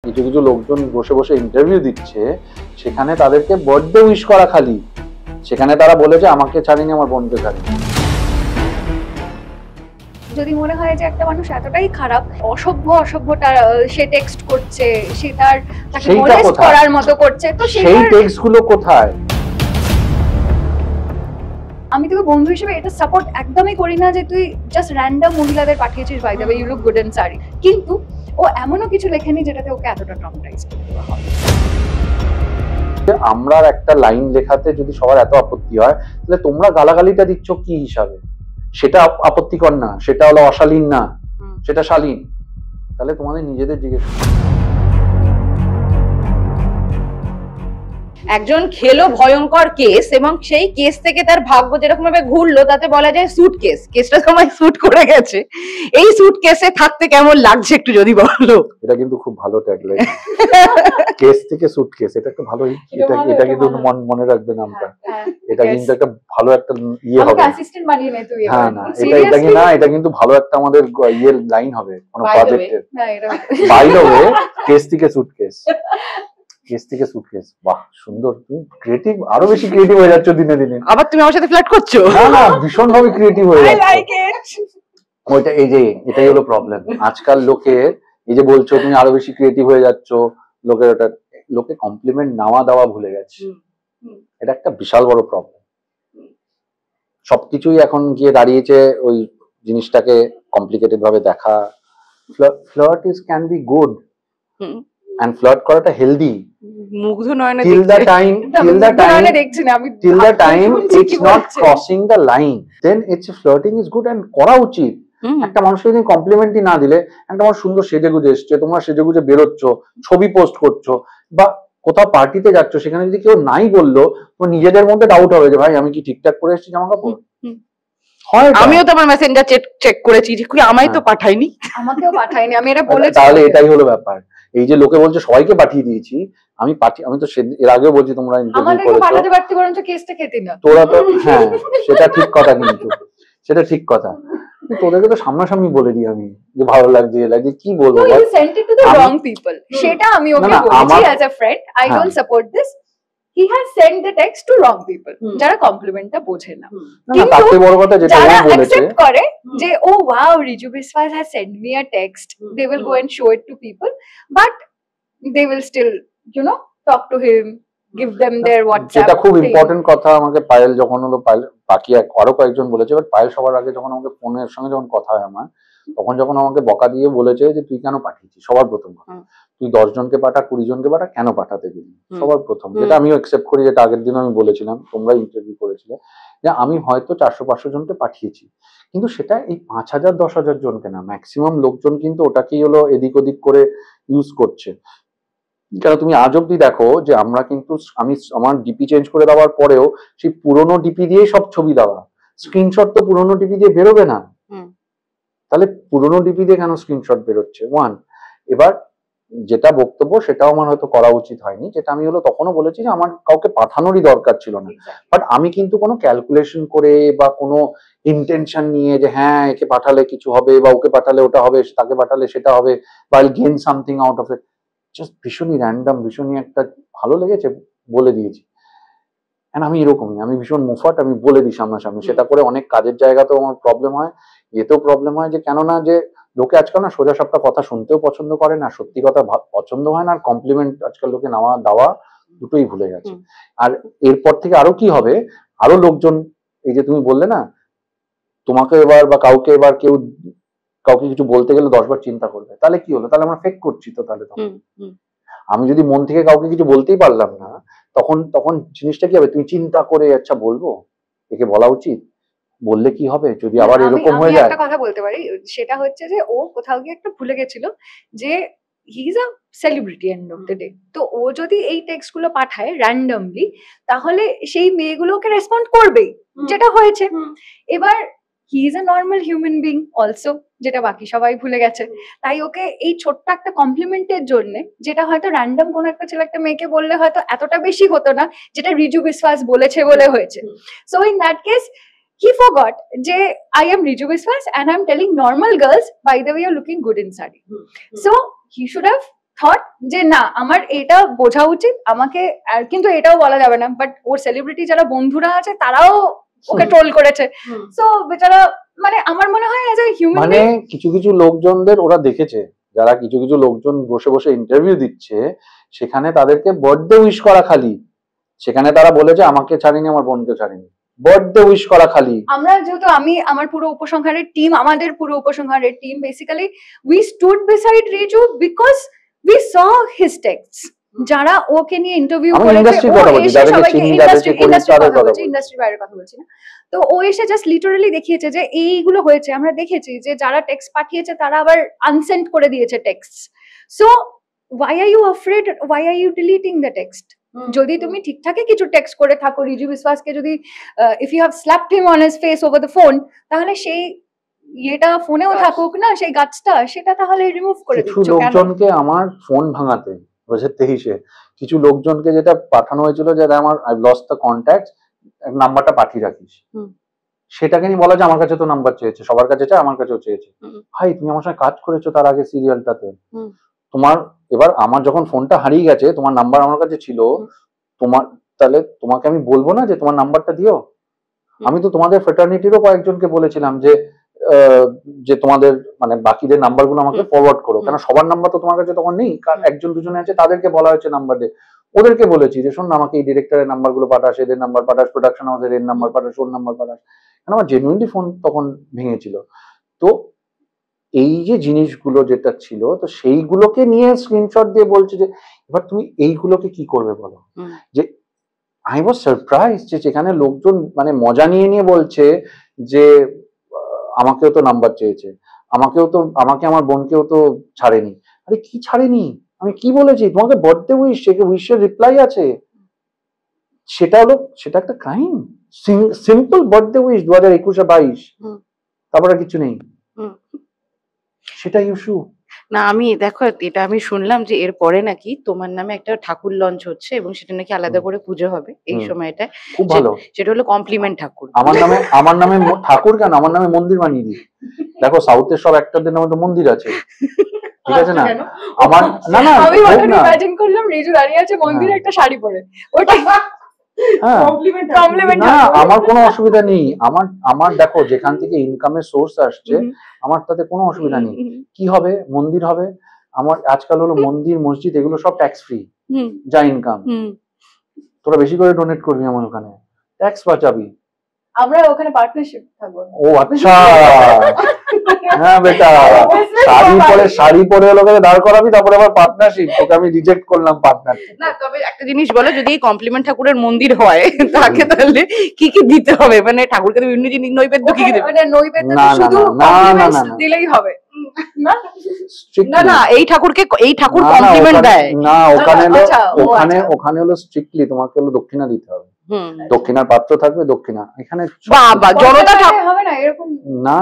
কিছু কিছু লোকজন বসে বসে ইন্টারভিউ দিচ্ছে, সেখানে তাদেরকে বার্থডে উইশ করা খালি, সেখানে তারা বলেছে আমাকে ছাড়িনি আমার বোনকে ছাড়িনি। যদি মনে হয় যে একটা মানুষ এতটাই খারাপ, অসভ্য সে টেক্সট করছে, সে তাকে মোলেস্ট করার মতো করছে, তো সেই টেক্সট গুলো কোথায়? আমি তোকে বন্ধু হিসেবে এটা সাপোর্ট একদমই করি না যে তুই জাস্ট র্যান্ডম মহিলাদের পাঠিয়েছিস by the way you look good in sari, কিন্তু ও এমনও কিছু লেখেনি যেটাতে ওকে এতটা ট্রমাটাইজ করতে হবে। আমরা একটা লাইন লেখাতে যদি সবার এত আপত্তি হয়, তাহলে তোমরা গালাগালিটা দিচ্ছ কি হিসাবে? সেটা আপত্তিকর না, সেটা হলো অশালীন না, সেটা শালীন। তাহলে তোমাদের নিজেদের জিজ্ঞেস একজন খেলো ভয়ঙ্কর কেস এবং সেই কেস থেকে তার ভাগ্য যেরকম ভাবে ঘুরলো তাতে বলা যায় স্যুট কেস, কেসটা তোমায় স্যুট করে গেছে। এই স্যুট কেসে থাকতে কেমন লাগছে একটু যদি বলো। এটা কিন্তু খুব ভালো ট্যাগলাইন, কেস থেকে স্যুট কেস, এটা একটা ভালো, এটা কিন্তু মনে রাখবে নামটা, এটা কিন্তু একটা ভালো একটা ইয়ে হবে। অ্যাসিস্ট্যান্ট বানিয়ে নে তুই। হ্যাঁ না, এটা কি না, এটা কিন্তু ভালো একটা আমাদের ইয়ের লাইন হবে কোন প্রজেক্টের। বাই দ্য ওয়ে, কেস থেকে স্যুট কেস, কেস থেকে সুটকেস। বাহ সুন্দর, তুমি ক্রিয়েটিভ, আরো বেশি ক্রিয়েটিভ হয়ে যাচ্ছ দিনে দিনে। আবার তুমি আমার সাথে ফ্লার্ট করছো? না না, ভীষণ ভাবে ক্রিয়েটিভ হয়ে যাচ্ছ। ওইটা এই যে এটাই হলো প্রবলেম আজকাল লোকের, এই যে বলছো তুমি আরো বেশি ক্রিয়েটিভ হয়ে যাচ্ছ, লোকের ওটা, লোকে কমপ্লিমেন্ট নেওয়া দেওয়া ভুলে গেছে। এটা একটা বিশাল বড় প্রবলেম। সবকিছুই এখন গিয়ে দাঁড়িয়েছে ওই জিনিসটাকে কমপ্লিকেটেড ভাবে দেখা। Flirt is can be good and flirt করাটা healthy মুগ্ধ নয়নে till the time it's not crossing the line, then it's flirting is good and করা উচিত। একটা মানুষকে যদি কমপ্লিমেন্টই না দিলে, একটা মানুষ সুন্দর সেজেগুজে এসছে, তোমরা সেজেগুজে বেরোচ্ছ, ছবি পোস্ট করছো বা কোথাও পার্টিতে যাচ্ছ, সেখানে যদি কেউ নাই বললো, তোমার নিজেদের মধ্যে ডাউট হবে যে ভাই আমি কি ঠিকঠাক করে এসেছি জামা কাপড়। আমিও তো আমার মেসেঞ্জার চেক করেছি, আমায় তো পাঠায়নি, আমাকেও পাঠায়নি, আমি এটা বলেছি। তাহলে এটাই হলো ব্যাপার। এই যে লোকে বলছে সবাইকে পাঠিয়ে দিয়েছি, আমি তো এর আগেও বলছি তোমরা ইন্টারভিউ করেছো, পাঠাতে পারতে বরঞ্চ কেসটা খেতে না তোরা তো। হ্যাঁ সেটা ঠিক কথা, কিন্তু সেটা ঠিক কথা, তোদেরকে তো সামনাসামনি বলে দিই আমি যে ভালো লাগছে কি বলবো, you sent it to the wrong people, সেটা আমি ওকে বলেছি as a friend, I don't support this, he has sent the text to wrong people, যারা কমপ্লিমেন্টটা বোঝে না। কিন্তু তাতে বড় কথা যেটা ও বলেছে, অ্যাকসেপ্ট করে যে ও wow Riju Biswas has sent me a text, they will go and show it to people, but they will still talk to him, give them their WhatsApp। এটা খুব ইম্পর্টেন্ট কথা আমাকে পায়েল যখন হলো, পায়েল বাকি আরো কয়েকজন বলেছে, বাট পায়েল সবার আগে যখন আমাকে ফোনের সঙ্গে যখন কথা হয় আমার, তখন যখন আমাকে বকা দিয়ে বলেছে যে তুই কেন পাঠিয়েছিস, সবার প্রথম কথা তুই 10 জনকে পাঠা 20 জনকে পাঠা, কেন পাঠাতে গেলি সবার প্রথম। যেটা আমিও অ্যাকসেপ্ট করি, যেটা আগের দিন আমি বলেছিলাম, তোমরা ইন্টারভিউ করেছিলে, যে আমি হয়তো 400-500 জনকে পাঠিয়েছি, কিন্তু সেটা এই 5000-10,000 জনকে না, ম্যাক্সিমাম লোকজন কিন্তু ওটাকেই হলো এদিক ওদিক করে ইউজ করছে। কেন তুমি আজ অব্দি দেখো যে আমরা কিন্তু, আমি আমার ডিপি চেঞ্জ করে দেওয়ার পরেও সেই পুরোনো ডিপি দিয়ে সব ছবি দেওয়া, স্ক্রিনশট তো পুরোনো ডিপি দিয়ে বেরোবে না, তাহলে পুরোনো ডিপি দিয়ে কেন স্ক্রিনশট বেরোচ্ছে? ওয়ান, এবার যেটা বক্তব্য সেটাও আমার হয়তো করা উচিত হয়নি, যেটা আমি হলো তখনও বলেছি যে আমার কাউকে পাঠানোরই দরকার ছিল না, বাট আমি কিন্তু কোনো ক্যালকুলেশন করে বা কোনো ইন্টেনশন নিয়ে যে হ্যাঁ একে পাঠালে কিছু হবে বা ওকে পাঠালে ওটা হবে, তাকে পাঠালে সেটা হবে, বা আইল gain something out of it, just ভীষণই র্যান্ডম, ভীষণই একটা ভালো লেগেছে বলে দিয়েছি। আমি এরকমই, আমি ভীষণ মুফাট, আমি বলে দিই সামনাসামনি। সেটা করে অনেক কাজের জায়গাতেও আমার প্রবলেম হয়, এতেও প্রবলেম হয়, যে কেননা যে লোকে আজকাল না সোজা সাপটা কথা শুনতেও পছন্দ করে না, সত্যি কথা পছন্দ হয় না, আর কমপ্লিমেন্ট আজকাল লোকে নেওয়া দেওয়া দুটোই ভুলে গেছে। আর এরপর থেকে আরো কি হবে, আরো লোকজন, এই যে তুমি বললে না তোমাকে এবার বা কাউকে এবার কাউকে কিছু বলতে গেলে 10 বার চিন্তা করবে, তাহলে কি হলো, তাহলে আমরা ফেক করছি তো। তাহলে আমি যদি মন থেকে কাউকে কিছু বলতেই পারলাম না, তখন জিনিসটা কি হবে, তুমি চিন্তা করে আচ্ছা বলবো, একে বলা উচিত, বললে কি হবে যদি আবার এরকম হয়ে যায়। একটা কথা বলতে পারি, সেটা হচ্ছে যে ও কোথাও গিয়ে একটা ভুলে গেছিল যে হি is a celebrity and of the day, তো ও যদি এই টেক্সট গুলো পাঠায় র্যান্ডমলি, তাহলে সেই মেয়েগুলো ওকে রেসপন্ড করবেই, যেটা হয়েছে। এবার হি is a normal human being also, যেটা বাকি সবাই ভুলে গেছে। তাই ওকে এই ছোট্ট একটা কমপ্লিমেন্টের জন্য, যেটা হয়তো র্যান্ডম কোন একটা ছেলে একটা মেয়েকে বললে হয়তো এতটা বেশি হতো না, যেটা রিজু বিশ্বাস বলেছে বলে হয়েছে। So in that case he forgot যে I am Riju Biswas and I'm telling normal girls, by the way you're looking good in sari. So he should have thought যে না আমার এটা বোঝা উচিত আমাকে, কিন্তু এটাও বলা যাবে না, বাট ওর সেলিব্রিটি যারা বন্ধুরা আছে তারাও ওকে ট্রোল করেছে, সো বেচারা মানে আমার মনে হয় এজ এ হিউম্যান মানে কিছু কিছু লোকজনদের ওরা দেখেছে, যারা কিছু কিছু লোকজন বসে বসে ইন্টারভিউ দিচ্ছে, সেখানে তাদেরকে বার্থডে উইশ করা খালি, সেখানে তারা বলেছে আমাকে ছাড়িনি আমার বোনকে ছাড়িনি, বার্থডে উইশ করা খালি। আমরা যেহেতু আমার পুরো উপসংহারের টিম, আমাদের পুরো উপসংহারের team basically we stood beside Riju because we saw his texts, যারা ওকে নিয়ে ইন্টারভিউ করেছে, ইন্ডাস্ট্রির বাইরে কথা বলছি না, তো ও এসে জাস্ট লিটারালি দেখিয়েছে যে এইগুলো হয়েছে, আমরা দেখেছি যে যারা টেক্সট পাঠিয়েছে তারা আবার আনসেন্ড করে দিয়েছে text, so why are you afraid, why are you deleting the text? যদি তুমি ঠিকঠাকই কিছু টেক্সট করে থাকো রিজু বিশ্বাসকে যদি if you have slapped him on his face over the phone, তাহলে সেই এটা ফোনেও থাকুক না, সেই গাছটা সেটা তাহলে রিমুভ করে দিচ্ছ। কিছু লোকজনকে আমার ফোন ভাঙাতে 2023-এ কিছু লোকজনকে যেটা পাঠানো হয়েছিল যে আমার আই লস্ট দ্য কন্ট্যাক্ট, নাম্বারটা পাঠিয়ে রাখিস, সেটাকে নিয়ে বলা যে আমার কাছে তো নাম্বার চেয়েছে, সবার কাছে চাই, আমার কাছেও চেয়েছে। ভাই তুমি আমার সঙ্গে কাজ করেছো তার আগে সিরিয়ালটাতে, তোমার এবার আমার যখন ফোনটা হারিয়ে গেছে তোমার নাম্বার আমার কাছে ছিল, তোমার তাহলে তোমাকে আমি বলবো না যে তোমার নাম্বারটা দিও? আমি তো তোমাদের ফ্রেটার্নিটিরও কয়েকজনকে বলেছিলাম যে তোমাদের মানে বাকিদের নাম্বারগুলো আমাকে ফরওয়ার্ড করো, কেন সবার নাম্বার তো তোমার কাছে তখন নেই, কারণ একজন দুজনে আছে তাদেরকে বলা হয়েছে নাম্বার দিয়ে, ওদেরকে বলেছি যে শোন আমাকে এই ডিরেক্টরের নাম্বারগুলো পাঠাস, এদের নাম্বার পাঠাস, প্রোডাকশন হাউসের এর নাম্বার পাঠাস, ওর নাম্বার পাঠাস, কারণ আমার জেনুইনলি ফোন তখন ভেঙেছিল। তো এই যে জিনিসগুলো যেটা ছিল, তো সেইগুলোকে নিয়ে স্ক্রিনশট দিয়ে বলছে যে এবার তুমি এইগুলোকে কি করবে বলো। যে আই ওয়াজ সারপ্রাইজ যে যেখানে লোকজন মানে মজা নিয়ে নিয়ে বলছে যে আমাকেও তো নাম্বার চেয়েছে, আমাকে আমার বোনকেও তো ছাড়েনি। আরে কি ছাড়েনি, আমি কি বলেছি তোমাকে? বার্থডে উইশ, সে উইশের রিপ্লাই আছে, সেটা একটা ক্রাইম। সিম্পল বার্থডে উইশ 2021-22, তারপরে কিছু নেই, সেটা ইস্যু না। আমি দেখো এটা আমি শুনলাম যে এরপরে নাকি তোমার নামে একটা ঠাকুর লঞ্চ হচ্ছে এবং সেটা নাকি আলাদা করে পুজো হবে এই সময়টা, খুব ভালো। সেটা হলো কমপ্লিমেন্ট ঠাকুর। আমার নামে ঠাকুর কেন, আমার নামে মন্দির বানিয়ে দিই। দেখো সাউথের সব অ্যাক্টরদের নামে তো মন্দির আছে, ঠিক আছে না? আমার না আমি ইমাজিন করলাম রিজু দাঁড়িয়ে আছে মন্দিরে একটা শাড়ি পরে, ওটা না আমার কোনো অসুবিধা নেই। আমার দেখো যেখান থেকে ইনকামের সোর্স আসছে আমার তাতে কোনো অসুবিধা নেই। কি হবে, মন্দির হবে, আমার আজকাল হলো মন্দির মসজিদ এগুলো সব ট্যাক্স ফ্রি, যা ইনকাম তোরা বেশি করে ডোনেট করবি আমার ওখানে, ট্যাক্স বাঁচাবি, আমরা ওখানে পার্টনারশিপ থাকবো। ও আচ্ছা, হ্যাঁ বেটা, শাড়ি পরে লোকের দাঁড় করাবি, তারপরে আবার পার্টনারশিপ, তোকে আমি রিজেক্ট করলাম পার্টনারশিপ। না তবে একটা জিনিস বলো, যদি এই কমপ্লিমেন্ট ঠাকুরের মন্দির হয় তাকে তাহলে কি কি দিতে হবে? মানে ঠাকুরকে বিভিন্ন জিনিস নৈবেদ্য কি কি দেবে? মানে নৈবেদ্য শুধু দিলেই হবে না? না এই ঠাকুর কমপ্লিমেন্ট দেয় না, ওখানে হলো স্ট্রিক্টলি তোমাকে হলো দক্ষিণা দিতে হবে, দক্ষিণার পাত্র থাকবে, দক্ষিণা। এখানে বাবা জনতা হবে না এরকম, না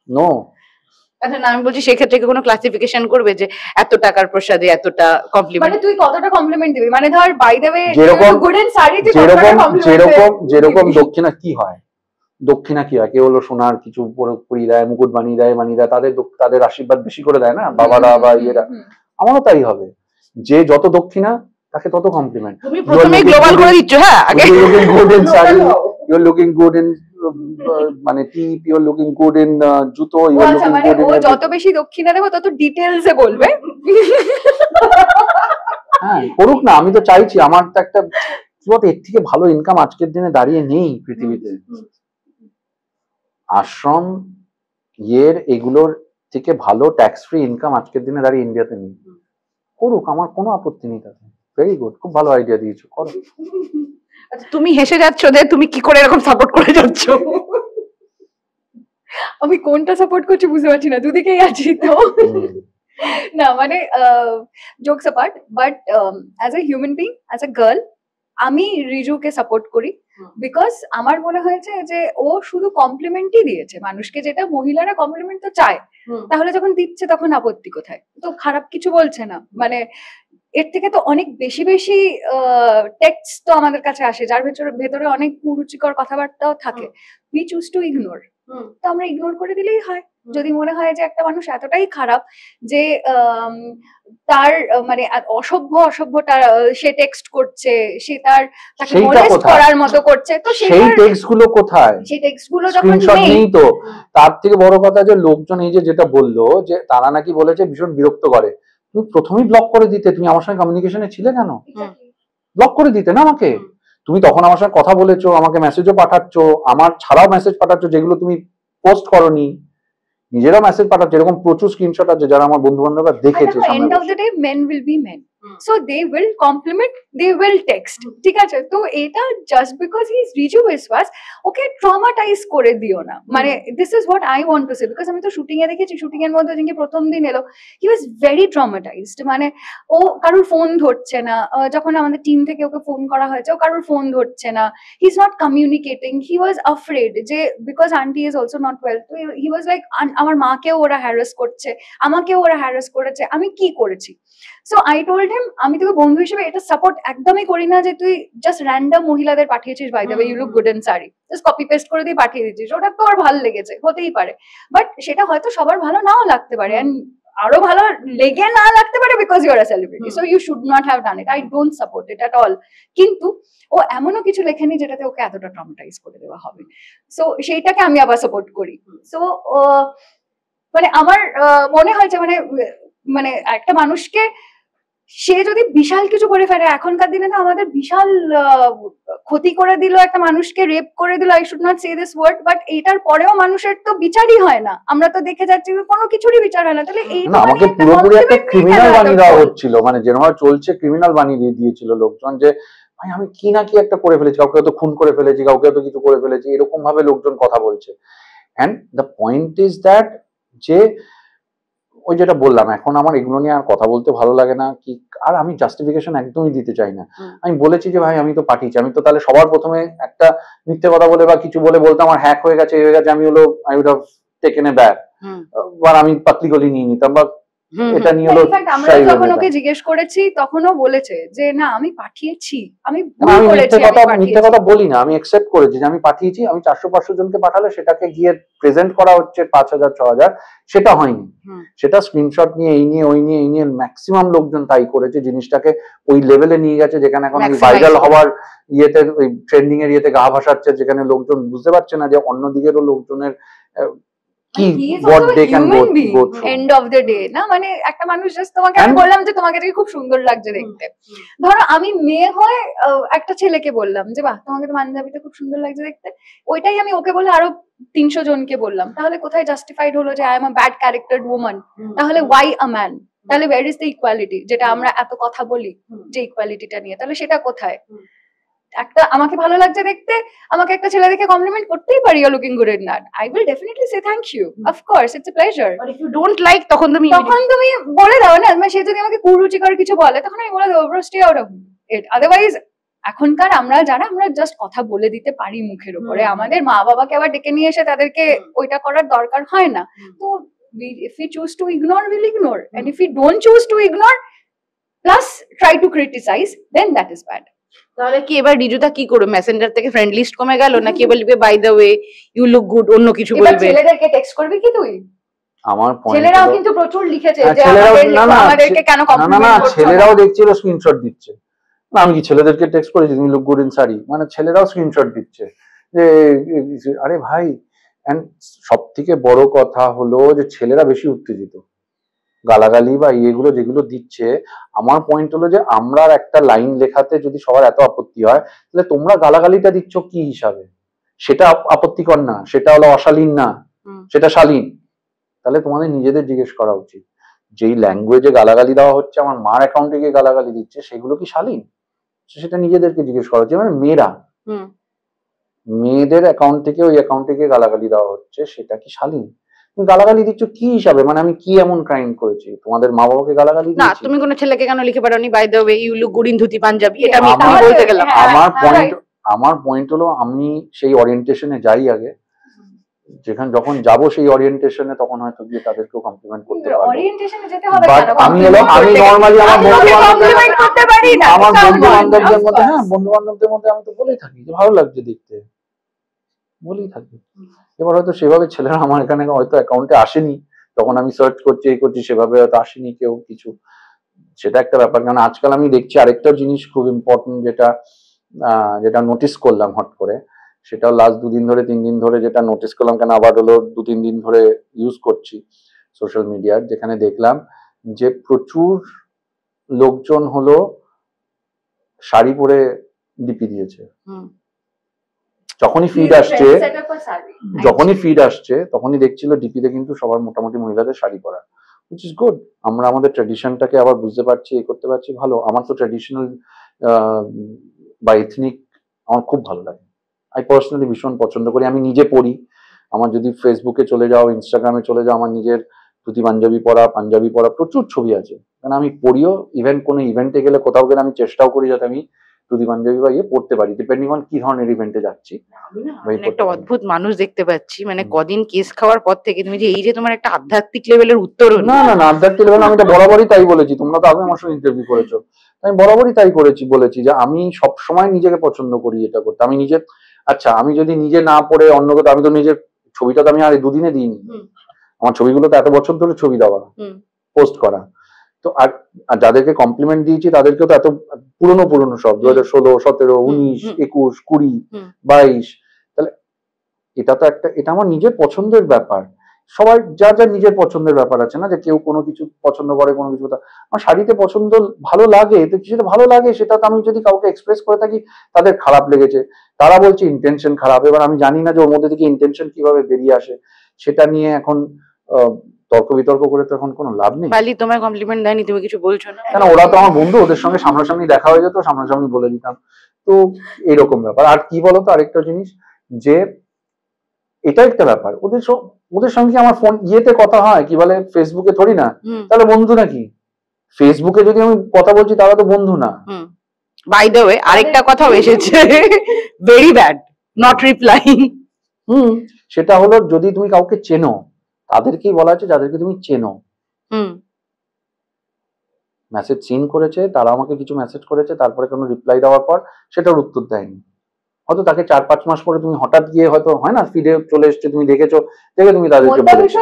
নো। আচ্ছা না, আমি বলছি সেক্ষেত্রে কি কোনো ক্লাসিফিকেশন করবে যে এত টাকার প্রসাদে এতটা কমপ্লিমেন্ট? মানে তুই কতটা কমপ্লিমেন্ট দিবি? মানে ধর বাই দ্য ওয়ে যেরকম দক্ষিণা কি হয়, কেউ হলো সোনার কিছু পরিয়ে দেয়, মুকুট বানিয়ে দেয়, তাদের আশীর্বাদ বেশি করে দেয় না বাবারা বা ইয়েরা, আমারও তাই হবে। যে যত দক্ষিণা তাকে তত কমপ্লিমেন্ট। তুমি প্রথমেই গ্লোবাল করে দিচ্ছ। হ্যাঁ, আগে you're looking good in মানে টিপ, you're looking good in জুতো, you're looking good in, যত বেশি দক্ষিণা দেব তত ডিটেইলসে বলবে। হ্যাঁ করুক না, আমি তো চাইছি, আমার তো একটা কি বলতো এর থেকে ভালো ইনকাম আজকের দিনে দাঁড়িয়ে নেই পৃথিবীতে। আশ্রম এগুলোর থেকে ভালো ট্যাক্স ফ্রি ইনকাম আজকের দিনে দাঁড়িয়ে ইন্ডিয়াতে নেই। করুক, আমার কোনো আপত্তি নেই তাতে। ভেরি গুড, খুব ভালো আইডিয়া দিয়েছো, করো। তুমি হেসে যাচ্ছ যে তুমি কি করে এরকম সাপোর্ট করে যাচ্ছ? আমি কোনটা সাপোর্ট করছি বুঝতে পারছি না, দুদিকেই আছি তো। না মানে jokes apart, but as a human being, as a girl, আমি রিজুকে সাপোর্ট করি বিকজ আমার মনে হয়েছে যে ও শুধু কমপ্লিমেন্টই দিয়েছে মানুষকে, যেটা মহিলারা কমপ্লিমেন্ট তো চায়, তাহলে যখন দিচ্ছে তখন আপত্তি কোথায়? তো খারাপ কিছু বলছে না, মানে এর থেকে তো অনেক বেশি টেক্সট তো আমাদের কাছে আসে যার ভেতরে অনেক কুরুচিকর কথাবার্তাও থাকে, উই চুজ টু ইগনোর। তো আমরা ইগনোর করে দিলেই হয়। যদি মনে হয় যে একটা মানুষ এতটাই খারাপ যে তার মানে অসভ্যটা সে টেক্সট করছে, সে তাকে মোলেস্ট করার মতো করছে, তো সেই টেক্সট গুলো কোথায়? সেই টেক্সট গুলো যখন নেই তো তার থেকে বড় কথা যে লোকজন এই যেটা বললো যে তারা নাকি বলেছে ভীষণ বিরক্ত করে, তুমি প্রথমেই ব্লক করে দিতে, তুমি আমার সঙ্গে কমিউনিকেশনে ছিলে কেন? ব্লক করে দিতে না আমাকে। তুমি তখন আমার সঙ্গে কথা বলেছো, আমাকে মেসেজও পাঠাচ্ছ, আমার ছাড়াও মেসেজ পাঠাচ্ছ যেগুলো তুমি পোস্ট করনি, নিজেরা মেসেজ পাঠাচ্ছে, এরকম প্রচুর স্ক্রিনশট আছে যারা আমার বন্ধু বান্ধবরা দেখেছে। End of the day men will be men, so they will compliment, they will text, ঠিক আছে? তো এটা just because he is Riju Biswas ওকে ট্রমাটাইজ করে দিও না, মানে this is what I want to say. Because আমি তো শুটিং এ দেখেছি, শুটিং এর মধ্যে যেদিনকে প্রথম দিন এলো হি ওয়াজ ভেরি ট্রমাটাইজড, মানে ও কারোর ফোন ধরছে না, যখন আমাদের টিম থেকে ওকে ফোন করা হয়েছে ও কারোর ফোন ধরছে না, he is not communicating, he was afraid যে because aunty is also not well, তো হি ওয়াজ লাইক আমার মাকেও ওরা হ্যারাস করছে, আমাকেও ওরা হ্যারাস করেছে, আমি কি করেছি? সো আই টোল্ড হিম আমি তোকে বন্ধু হিসেবে এটা সাপোর্ট একদমই করি না যে তুই জাস্ট র্যান্ডম মহিলাদের পাঠিয়েছিস, by the way you look good in sari, just copy paste করে দিয়ে পাঠিয়ে দিচ্ছিস, ওটা তো আর ভালো লেগেছে, হতেই পারে, বাট সেটা হয়তো সবার ভালো নাও লাগতে পারে, এন্ড আরো ভালো লেগে না লাগতে পারে because you are a celebrity, so you should not have done it, I don't support it at all. কিন্তু ও এমনও কিছু লেখেনি যেটাতে ওকে এতটা ট্রমাটাইজ করে দেওয়া হবে, সো সেইটাকে আমি আবার সাপোর্ট করি। সো মানে আমার মনে হয় যে মানে একটা মানুষকে সে যদি বিশাল কিছু করে ফেলে, এখনকার দিনে তো আমাদের বিশাল ক্ষতি করে দিল, একটা মানুষকে রেপ করে দিল, I should not say this word, but এইটার পরেও মানুষের তো বিচারই হয় না, আমরা তো দেখে যাচ্ছি কোনো কিছুরই বিচার হয় না, তাহলে এই আমাকে পুরোপুরি একটা ক্রিমিনাল বানিয়ে দেওয়া হচ্ছিল, মানে যেভাবে চলছে ক্রিমিনাল বানিয়ে দিয়েছিল লোকজন, যে ভাই আমি কি না কি একটা করে ফেলেছি, কাউকে হয়তো খুন করে ফেলেছি, কাউকে হয়তো কিছু করে ফেলেছি, এরকম ভাবে লোকজন কথা বলছে। And the point is that যে ওই যেটা বললাম, এখন আমার এগুলো নিয়ে আর কথা বলতে ভালো লাগে না, কি আর আমি জাস্টিফিকেশন একদমই দিতে চাই না। আমি বলেছি যে ভাই আমি তো পাঠিয়েছি, আমি তো তাহলে সবার প্রথমে একটা মিথ্যে কথা বলে বা কিছু বলে বলতাম আমার হ্যাক হয়ে গেছে, আমি হলো I would have taken aback, বা আমি পাতলি গলি নিয়ে নিতাম, বা এটা নিয়ে হলো। আমরা যখন ওকে জিজ্ঞেস করেছি তখনও বলেছে যে না আমি পাঠিয়েছি, আমি মিথ্যে কথা বলি না, আমি অ্যাকসেপ্ট করেছি যে আমি পাঠিয়েছি, আমি 400-500 জনকে পাঠালে সেটাকে গিয়ে প্রেজেন্ট করা হচ্ছে 5000-6000, সেটা হয়নি, সেটা স্ক্রিনশট নিয়ে এই নিয়ে ওই নিয়ে এই নিয়ে ম্যাক্সিমাম লোকজন তাই করেছে, জিনিসটাকে ওই লেভেলে নিয়ে গেছে যেখানে এখন ভাইরাল হওয়ার ইয়েতে ওই ট্রেন্ডিং এর ইয়েতে গা ভাসাচ্ছে, যেখানে লোকজন বুঝতে পারছে না যে অন্যদিকেরও লোকজনের কি what they can go through end of the day না, মানে একটা মানুষ জাস্ট তোমাকে আমি বললাম যে তোমাকে দেখে খুব সুন্দর লাগছে দেখতে, ধরো আমি মেয়ে হয়ে একটা ছেলেকে বললাম যে বাহ তোমাকে তো পাঞ্জাবিতে খুব সুন্দর লাগছে দেখতে, ওইটাই আমি ওকে বলে আরো 300 জনকে বললাম, তাহলে কোথায় জাস্টিফাইড হলো যে I am a bad charactered woman? তাহলে why a man? তাহলে where is the equality যেটা আমরা এত কথা বলি যে ইকুয়ালিটিটা নিয়ে, তাহলে সেটা কোথায়? একটা আমাকে ভালো লাগছে দেখতে, আমাকে একটা ছেলে দেখে কমপ্লিমেন্ট করতেই পারি, you looking good in that, I will definitely say thank you, of course it's a pleasure, but if you don't like তখন তুমি বলে দাও না, মানে সে যদি আমাকে কুরুচিকর কিছু বলে তখন আমি বলে দেবো bro stay out of it, otherwise এখনকার আমরা জাস্ট কথা বলে দিতে পারি মুখের উপরে, আমাদের মা বাবাকে আবার ডেকে নিয়ে এসে তাদেরকে ওইটা করার দরকার হয় না, তো if we choose to ignore we'll ignore, and if we don't choose to ignore plus try to criticize then that is bad. তাহলে কি এবার রিজুদা কি করবে, মেসেঞ্জার থেকে ফ্রেন্ড লিস্ট কমে গেল নাকি বলবে by the way you look good, অন্য কিছু বলবে? এবার ছেলেদেরকে টেক্সট করবে কি তুই? আমার পয়েন্ট ছেলেরাও কিন্তু প্রচুর লিখেছে যে আমাদেরকে কেন কমপ্লিমেন্ট করছো, ছেলেরাও দেখছিল স্ক্রিনশট দিচ্ছে, না আমি কি ছেলেদেরকে টেক্সট করেছি তুমি লুক গুড ইন শাড়ি, মানে ছেলেরাও স্ক্রিনশট দিচ্ছে যে আরে ভাই, এন্ড সব থেকে বড় কথা হলো যে ছেলেরা বেশি উত্তেজিত, গালাগালি বা এগুলো যেগুলো দিচ্ছে, আমার পয়েন্ট হলো যে আমরা একটা লাইন লেখাতে যদি সবার এত আপত্তি হয় তাহলে তোমরা গালাগালিটা দিচ্ছ কি হিসাবে? সেটা আপত্তিকর না, সেটা হলো অশালীন না, সেটা শালীন, তাহলে তোমাদের নিজেদের জিজ্ঞেস করা উচিত যেই ল্যাঙ্গুয়েজে গালাগালি দেওয়া হচ্ছে, আমার মার অ্যাকাউন্টে গিয়ে গালাগালি দিচ্ছে, সেগুলো কি শালীন? সেটা নিজেদেরকে জিজ্ঞেস করা উচিত, মানে মেয়েদের অ্যাকাউন্ট থেকে ওই অ্যাকাউন্টে গিয়ে গালাগালি দেওয়া হচ্ছে, সেটা কি শালীন? তুমি গালাগালি দিচ্ছ কি হিসাবে, মানে আমি কি এমন ক্রাইম করেছি? তোমাদের মা বাবাকে গালাগালি দিয়েছি? না তুমি কোন ছেলেকে কেন লিখে পারোনি by the way you look good in dhoti panjabi, এটা আমি বলতে গেলাম। আমার পয়েন্ট হলো আমি সেই ওরিয়েন্টেশনে যাই আগে, যেখানে যখন যাব সেই ওরিয়েন্টেশনে তখন হয়তো গিয়ে তাদেরকেও কমপ্লিমেন্ট করতে পারবো, ওরিয়েন্টেশনে যেতে হবে বাট আমি নরমালি আমার বন্ধু বান্ধবদের মধ্যে আমি তো বলেই থাকি যে ভালো লাগছে দেখতে, বলেই থাকি। এবার হয়তো সেভাবে ছেলেরা আমার এখানে হয়তো অ্যাকাউন্টে আসেনি, তখন আমি সার্চ করছি এই করছি, সেভাবে হয়তো আসেনি কেউ কিছু, সেটা একটা ব্যাপার। কারণ আজকাল আমি দেখছি আরেকটা জিনিস খুব ইম্পর্টেন্ট, যেটা নোটিস করলাম হট করে, সেটা লাস্ট 2 দিন ধরে 3 দিন ধরে যেটা নোটিস করলাম, কেন আবার হলো 2-3 দিন ধরে ইউজ করছি সোশ্যাল মিডিয়ার, যেখানে দেখলাম যে প্রচুর লোকজন হলো শাড়ি পরে ডিপি দিয়েছে। যখনই ফিড আসছে তখনই দেখছিল ডিপিতে কিন্তু সবার মোটামুটি মহিলাদের শাড়ি পরা, which is good। আমরা আমাদের ট্র্যাডিশনটাকে আবার বুঝতে পারছি, করতে পারছি, ভালো। আমার তো ট্র্যাডিশনাল বা এথনিক আমার খুব ভালো লাগে, আমি পার্সোনালি ভীষণ পছন্দ করি। আমি নিজে পরি, আমার যদি ফেসবুকে চলে যাও, ইনস্টাগ্রামে চলে যাও, আমার নিজের ধুতি পাঞ্জাবি পরা প্রচুর ছবি আছে, কারণ আমি পরিও। ইভেন কোনো ইভেন্টে গেলে, কোথাও গেলে আমি চেষ্টাও করি যাতে আমি ধুতি পাঞ্জাবি বা পড়তে পারি, ডিপেন্ডিং অন কি ধরনের ইভেন্টে যাচ্ছি। একটা অদ্ভুত মানুষ দেখতে পাচ্ছি, মানে কদিন কেস খাওয়ার পর থেকে তুমি যে এই যে তোমার একটা আধ্যাত্মিক লেভেলের উত্তর। না আধ্যাত্মিক লেভেল, আমি এটা বরাবরই তাই বলেছি, তোমরা তো আগে আমার সঙ্গে ইন্টারভিউ করেছো, আমি বরাবরই তাই বলেছি যে আমি সব সময় নিজেকে পছন্দ করি এটা করতে। আমি নিজে, আচ্ছা আমি যদি নিজে না পড়ে অন্য কোথাও, আমি তো নিজের ছবিটা তো আমি আর 2 দিনে দিইনি, আমার ছবিগুলো তো এত বছর ধরে ছবি দেওয়া, পোস্ট করা। তো আর যাদেরকে কমপ্লিমেন্ট দিয়েছি তাদেরকেও তো এত পুরনো সব 2016, 17, 19, 21, 20, 22, তাহলে এটা তো এটা আমার নিজের পছন্দের ব্যাপার। সবাই যার নিজের পছন্দের ব্যাপার আছে না, যে কেউ কোনো কিছু পছন্দ করে, কোনো কিছু। আমার শাড়িতে পছন্দ ভালো লাগে, তো কিছুটা ভালো লাগে, সেটা তো আমি যদি কাউকে এক্সপ্রেস করে থাকি, তাদের খারাপ লেগেছে, তারা বলছে ইন্টেনশন খারাপ। এবার আমি জানি না যে ওর মধ্যে থেকে ইন্টেনশন কিভাবে বেরিয়ে আসে, সেটা নিয়ে এখন তর্ক বিতর্ক করে তো এখন কোনো লাভ নেই। বালি তোমায় কমপ্লিমেন্ট দেয়নি, তুমি কিছু বলছো না? কেন, ওরা তো আমার বন্ধু, ওদের সঙ্গে সামনাসামনি দেখা হয়ে যেত, সামনাসামনি বলে দিতাম। তো এরকম ব্যাপার। আর কি বলতো, আরেকটা জিনিস, যে এটা একটা ব্যাপার, ওদের সঙ্গে আমার ফোন ইয়েতে কথা হয়, কি বলে, ফেসবুকে থরি না, তাহলে বন্ধু নাকি? ফেসবুকে যদি আমি কথা বলছি তাহলে তো বন্ধু না। বাই দ্য ওয়ে আরেকটা কথাও এসেছে, ভেরি ব্যাড, নট রিপ্লাইং। সেটা হলো, যদি তুমি কাউকে চেনো, তাদেরকেই বলা আছে যাদেরকে তুমি চেনো। মেসেজ সিন করেছে, তারা আমাকে কিছু মেসেজ করেছে, তারপরে কোনো রিপ্লাই দেওয়ার পর সেটার উত্তর দেয়নি, হয়তো তাকে 4-5 মাস পরে তুমি হঠাৎ গিয়ে, হয়তো হয় না, ফিডে চলে এসছে, তুমি দেখেছো, দেখে তুমি তাদেরকে বলেছো।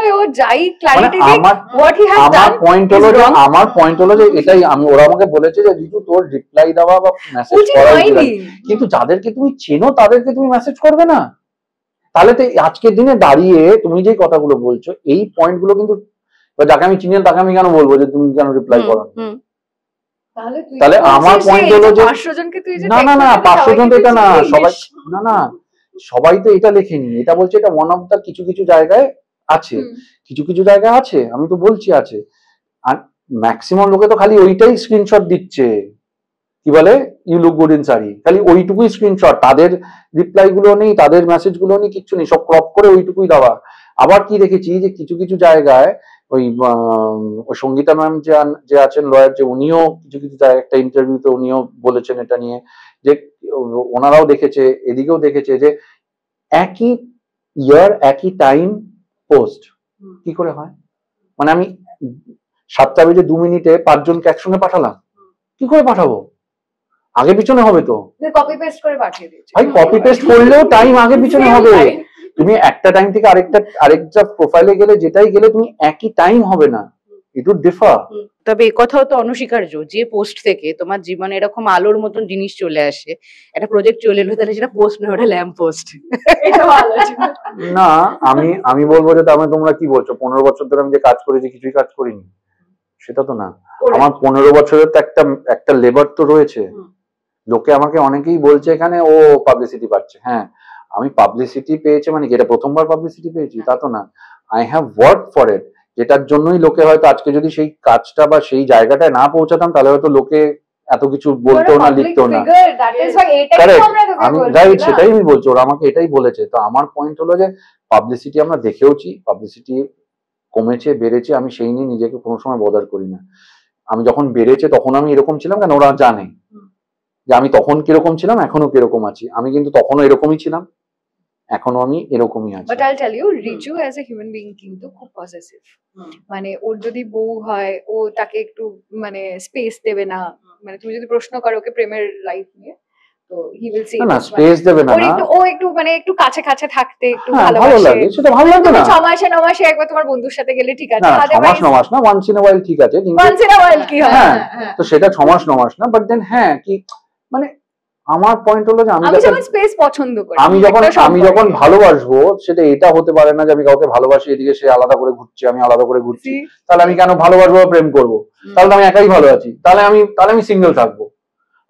আমার পয়েন্ট হলো যে এটাই, ওরা আমাকে বলেছে যে রিতু তোর রিপ্লাই দেওয়া বা মেসেজ করা, কিন্তু যাদেরকে তুমি চেনো তাদেরকে তুমি মেসেজ করবে না, তাহলে তো আজকের দিনে দাঁড়িয়ে তুমি যে কথাগুলো বলছো, এই পয়েন্টগুলো কিন্তু, যাকে আমি চিনি তাকে আমি কেন বলবো যে তুমি কেন রিপ্লাই করো? তাহলে আমার পয়েন্ট হলো যে না 500 জন তো এটা না, সবাই তো এটা লেখেনি, এটা বলছে এটা ওয়ান অফ দা কিছু জায়গায় আছে, কিছু জায়গায় আছে, আমি তো বলছি আছে। আর ম্যাক্সিমাম লোকে তো খালি ওইটাই স্ক্রিনশট দিচ্ছে, কি বলে, you look good in sari, খালি ওইটুকুই স্ক্রিনশট, তাদের রিপ্লাই গুলো নেই, তাদের মেসেজ গুলো নেই, কিচ্ছু নেই, সব ক্রপ করে ওইটুকুই দেওয়া। আবার কি দেখেছি যে কিছু জায়গায় ওই সঙ্গীতা ম্যাম যে আছেন লয়ার, যে উনিও কিছু জায়গায় একটা ইন্টারভিউতে উনিও বলেছেন এটা নিয়ে, যে ওনারাও দেখেছে, এদিকেও দেখেছে, যে একই ইয়ার একই টাইম পোস্ট কি করে হয়? মানে আমি 7:02 5 জনকে একসঙ্গে পাঠালাম, কি করে পাঠাবো? আগে পিছনে হবে তো, কপি পেস্ট করে পাঠিয়ে দিয়েছে। ভাই কপি পেস্ট করলেও টাইম আগে পিছনে হবে, তুমি একটা টাইম থেকে আরেকটা প্রোফাইলে গেলে, যেটাই গেলে তুমি একই টাইম হবে না, ইট উড ডিফার। তবে এই কথাও তো অনস্বীকার্য, যে পোস্ট থেকে তোমার জীবনে এরকম আলোর মতন জিনিস চলে আসে, একটা প্রজেক্ট চলে এলো, তাহলে সেটা পোস্ট নয়, ওটা ল্যাম্প পোস্ট। না আমি বলবো যে তার মানে তোমরা কি বলছো, 15 বছর ধরে আমি যে কাজ করেছি কিছুই কাজ করিনি, সেটা তো না। আমার 15 বছরের তো একটা লেবার তো রয়েছে। লোকে আমাকে অনেকেই বলছে এখানে ও পাবলিসিটি পাচ্ছে, হ্যাঁ আমি পাবলিসিটি পেয়েছি, মানে এটা প্রথমবার পাবলিসিটি পেয়েছি তা তো না, I have work for it, যেটার জন্যই লোকে হয়তো আজকে যদি সেই কাজটা বা সেই জায়গাটায় না পৌঁছাতাম, তাহলে হয়তো লোকে এত কিছু বলতো না, লিখতো না। আমি রাইট, সেটাই আমি বলছি, ওরা আমাকে এটাই বলেছে। তো আমার পয়েন্ট হলো যে পাবলিসিটি আমরা দেখেওছি, পাবলিসিটি কমেছে বেড়েছে, আমি সেই নিয়ে নিজেকে কোনো সময় বদার করি না। আমি যখন বেড়েছে তখন আমি এরকম ছিলাম, কেন ওরা জানে যে আমি তখন কিরকম ছিলাম, এখনো কিরকম আছি। আমি কিন্তু তখনও এরকমই ছিলাম, এখনো আমি এরকমই আছি। But I'll tell you, Riju as a human being কিন্তু খুব পজেসিভ। মানে ওর যদি বউ হয়, ও তাকে একটু মানে স্পেস দেবে না। মানে তুমি যদি প্রশ্ন করো ওকে প্রেমের লাইফ নিয়ে, তো হি উইল সে না স্পেস দেবে না, ও একটু মানে একটু কাছে কাছে থাকতে একটু ভালো ভালোবাসে, লাগে, সেটা ভালো লাগে না। 6 মাসে 9 মাসে একবার তোমার বন্ধুর সাথে গেলে ঠিক আছে, 6 মাস 9 মাস না, ওয়ান্স ইন আ ওয়াইল ঠিক আছে, কিন্তু ওয়ান্স ইন আ ওয়াইল কি হয়, হ্যাঁ তো সেটা 6 মাস 9 মাস না, বাট দেন হ্যাঁ কি মানে আমার পয়েন্ট হলো যে আমি যখন স্পেস পছন্দ করি, আমি যখন ভালোবাসবো সেটা এটা হতে পারে না যে আমি কাউকে ভালোবাসি এদিকে সে আলাদা করে ঘুরছে আমি আলাদা করে ঘুরছি, তাহলে আমি কেন ভালোবাসবো প্রেম করব? তাহলে আমি একাই ভালো আছি, তাহলে আমি সিঙ্গেল থাকবো,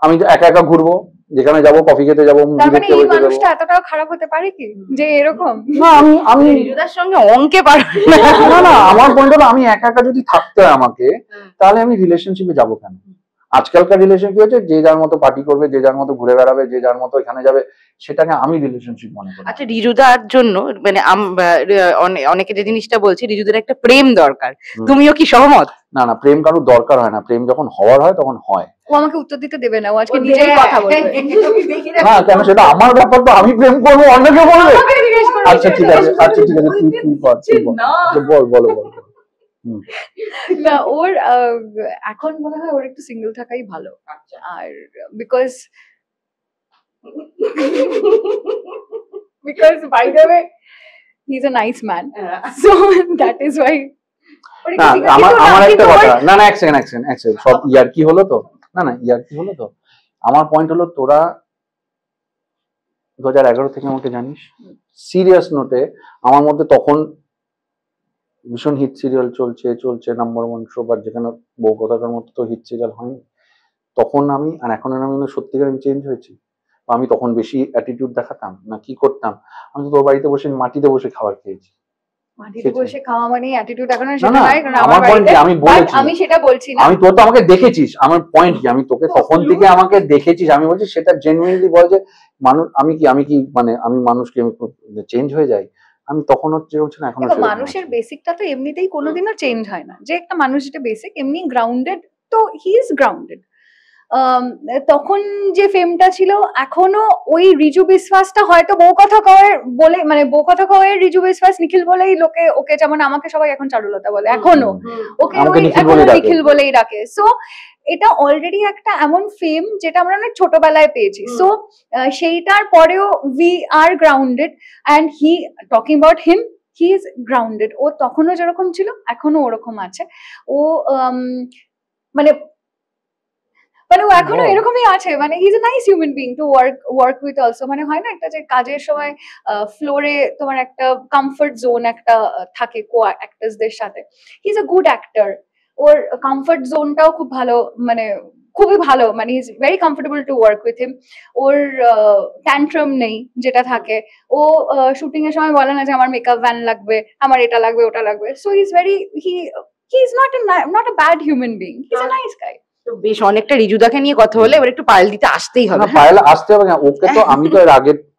আমি একা একা ঘুরবো, যেখানে যাবো কফি খেতে যাবো, মুভি দেখতে যাবো। মানুষটা এতটাও খারাপ হতে পারে কি যে এরকম? না আমি রিজুদার সঙ্গে অঙ্কে পারবো না আমার পয়েন্ট হলো আমি একা একা যদি থাকতে হয় আমাকে, তাহলে আমি রিলেশনশিপে যাবো কেন? আজকালকার রিলেশন কি হচ্ছে, যে যার মতো পার্টি করবে, যে যার মতো ঘুরে বেড়াবে, যে যার মতো এখানে যাবে, সেটাকে আমি রিলেশনশিপ মনে করি। আচ্ছা রিজুদার জন্য মানে অনেকে যে জিনিসটা বলছে রিজুদার একটা প্রেম দরকার, তুমিও কি সহমত? না প্রেম কারোর দরকার হয় না, প্রেম যখন হওয়ার হয় তখন হয়। ও আমাকে উত্তর দিতে দেবে না, ও আজকে নিজেই কথা বলবে। না কেন, সেটা আমার ব্যাপার, তো আমি প্রেম করবো অন্যকে বলবে? আচ্ছা ঠিক আছে তুই বল না ওর এখন মনে হয় ওর একটু সিঙ্গেল থাকাই ভালো, আর because by the way he is a nice man, so that is why. আমার একটা কথা, না এক সেকেন্ড সব ইয়ার কি হলো তো, ইয়ার কি হলো তো, আমার পয়েন্ট হলো তোরা 2011 থেকে আমাকে জানিস, সিরিয়াস নোটে আমার মধ্যে তখন ভীষণ হিট সিরিয়াল চলছে নাম্বার 1 শো, বা যেখানে বউ কথাটার মতো তো হিট সিরিয়াল হয়নি তখন আমি, আর এখন আমি সত্যিকার আমি চেঞ্জ হয়েছি, আমি তখন বেশি অ্যাটিটিউড দেখাতাম না, কি করতাম, আমি তো তোর বাড়িতে বসে মাটিতে বসে খাবার খেয়েছি। মাটিতে বসে খাওয়া মানে অ্যাটিটিউড দেখানো সেটা নয়, কারণ আমার পয়েন্ট আমি বলেছি, আমি সেটা বলছি না, আমি তোর তো আমাকে দেখেছিস, আমার পয়েন্ট কি আমি তোকে তখন থেকে আমাকে দেখেছিস, আমি বলছি সেটা জেনুইনলি বল যে মানুষ আমি কি মানে আমি মানুষকে চেঞ্জ হয়ে যাই, আমি তখন হচ্ছে না এখন। মানুষের বেসিকটা তো এমনিতেই কোনোদিনও চেঞ্জ হয় না, যে একটা মানুষ যেটা বেসিক এমনি গ্রাউন্ডেড, তো হি ইজ গ্রাউন্ডেড। তখন যে ফেমটা ছিল এখনো ওই রিজু বিশ্বাসটা হয়তো বউ কথা কওয়ের বলে, মানে বউ কথা কওয়ের রিজু বিশ্বাস নিখিল বলেই লোকে ওকে, যেমন আমাকে সবাই এখন চারুলতা বলে, এখনো ওকে নিখিল বলেই ডাকে। সো এটা অলরেডি একটা এমন ফেম যেটা আমরা অনেক ছোটবেলায় পেয়েছি, সো সেইটার পরেও we are grounded, and he talking about him, he is grounded. ও তখনও যেরকম ছিল এখনো ওরকম আছে, ও মানে ও এখনো এরকমই আছে, মানে he is a nice human being two work with also. মানে হয় না একটা যে কাজের সময় ফ্লোরে তোমার একটা কমফর্ট জোন একটা থাকে কো অ্যাক্টরসদের সাথে, he is a good actor, ওর কমফর্ট জোনটাও খুব ভালো, মানে খুবই ভালো, মানে he is very comfortable to work with him. ওর ট্যান্ট্রাম নেই যেটা থাকে, ও শুটিং এর সময় বলে না যে আমার মেকআপ ভ্যান লাগবে, আমার এটা লাগবে ওটা লাগবে, so he is not a bad human being, he is a nice guy. বেশ অনেকটা রিজুদাকে নিয়ে কথা হলে এবার একটু পায়েল দিতে আসতেই হবে। পায়েল আসতে হবে না, ওকে তো আমি তো এর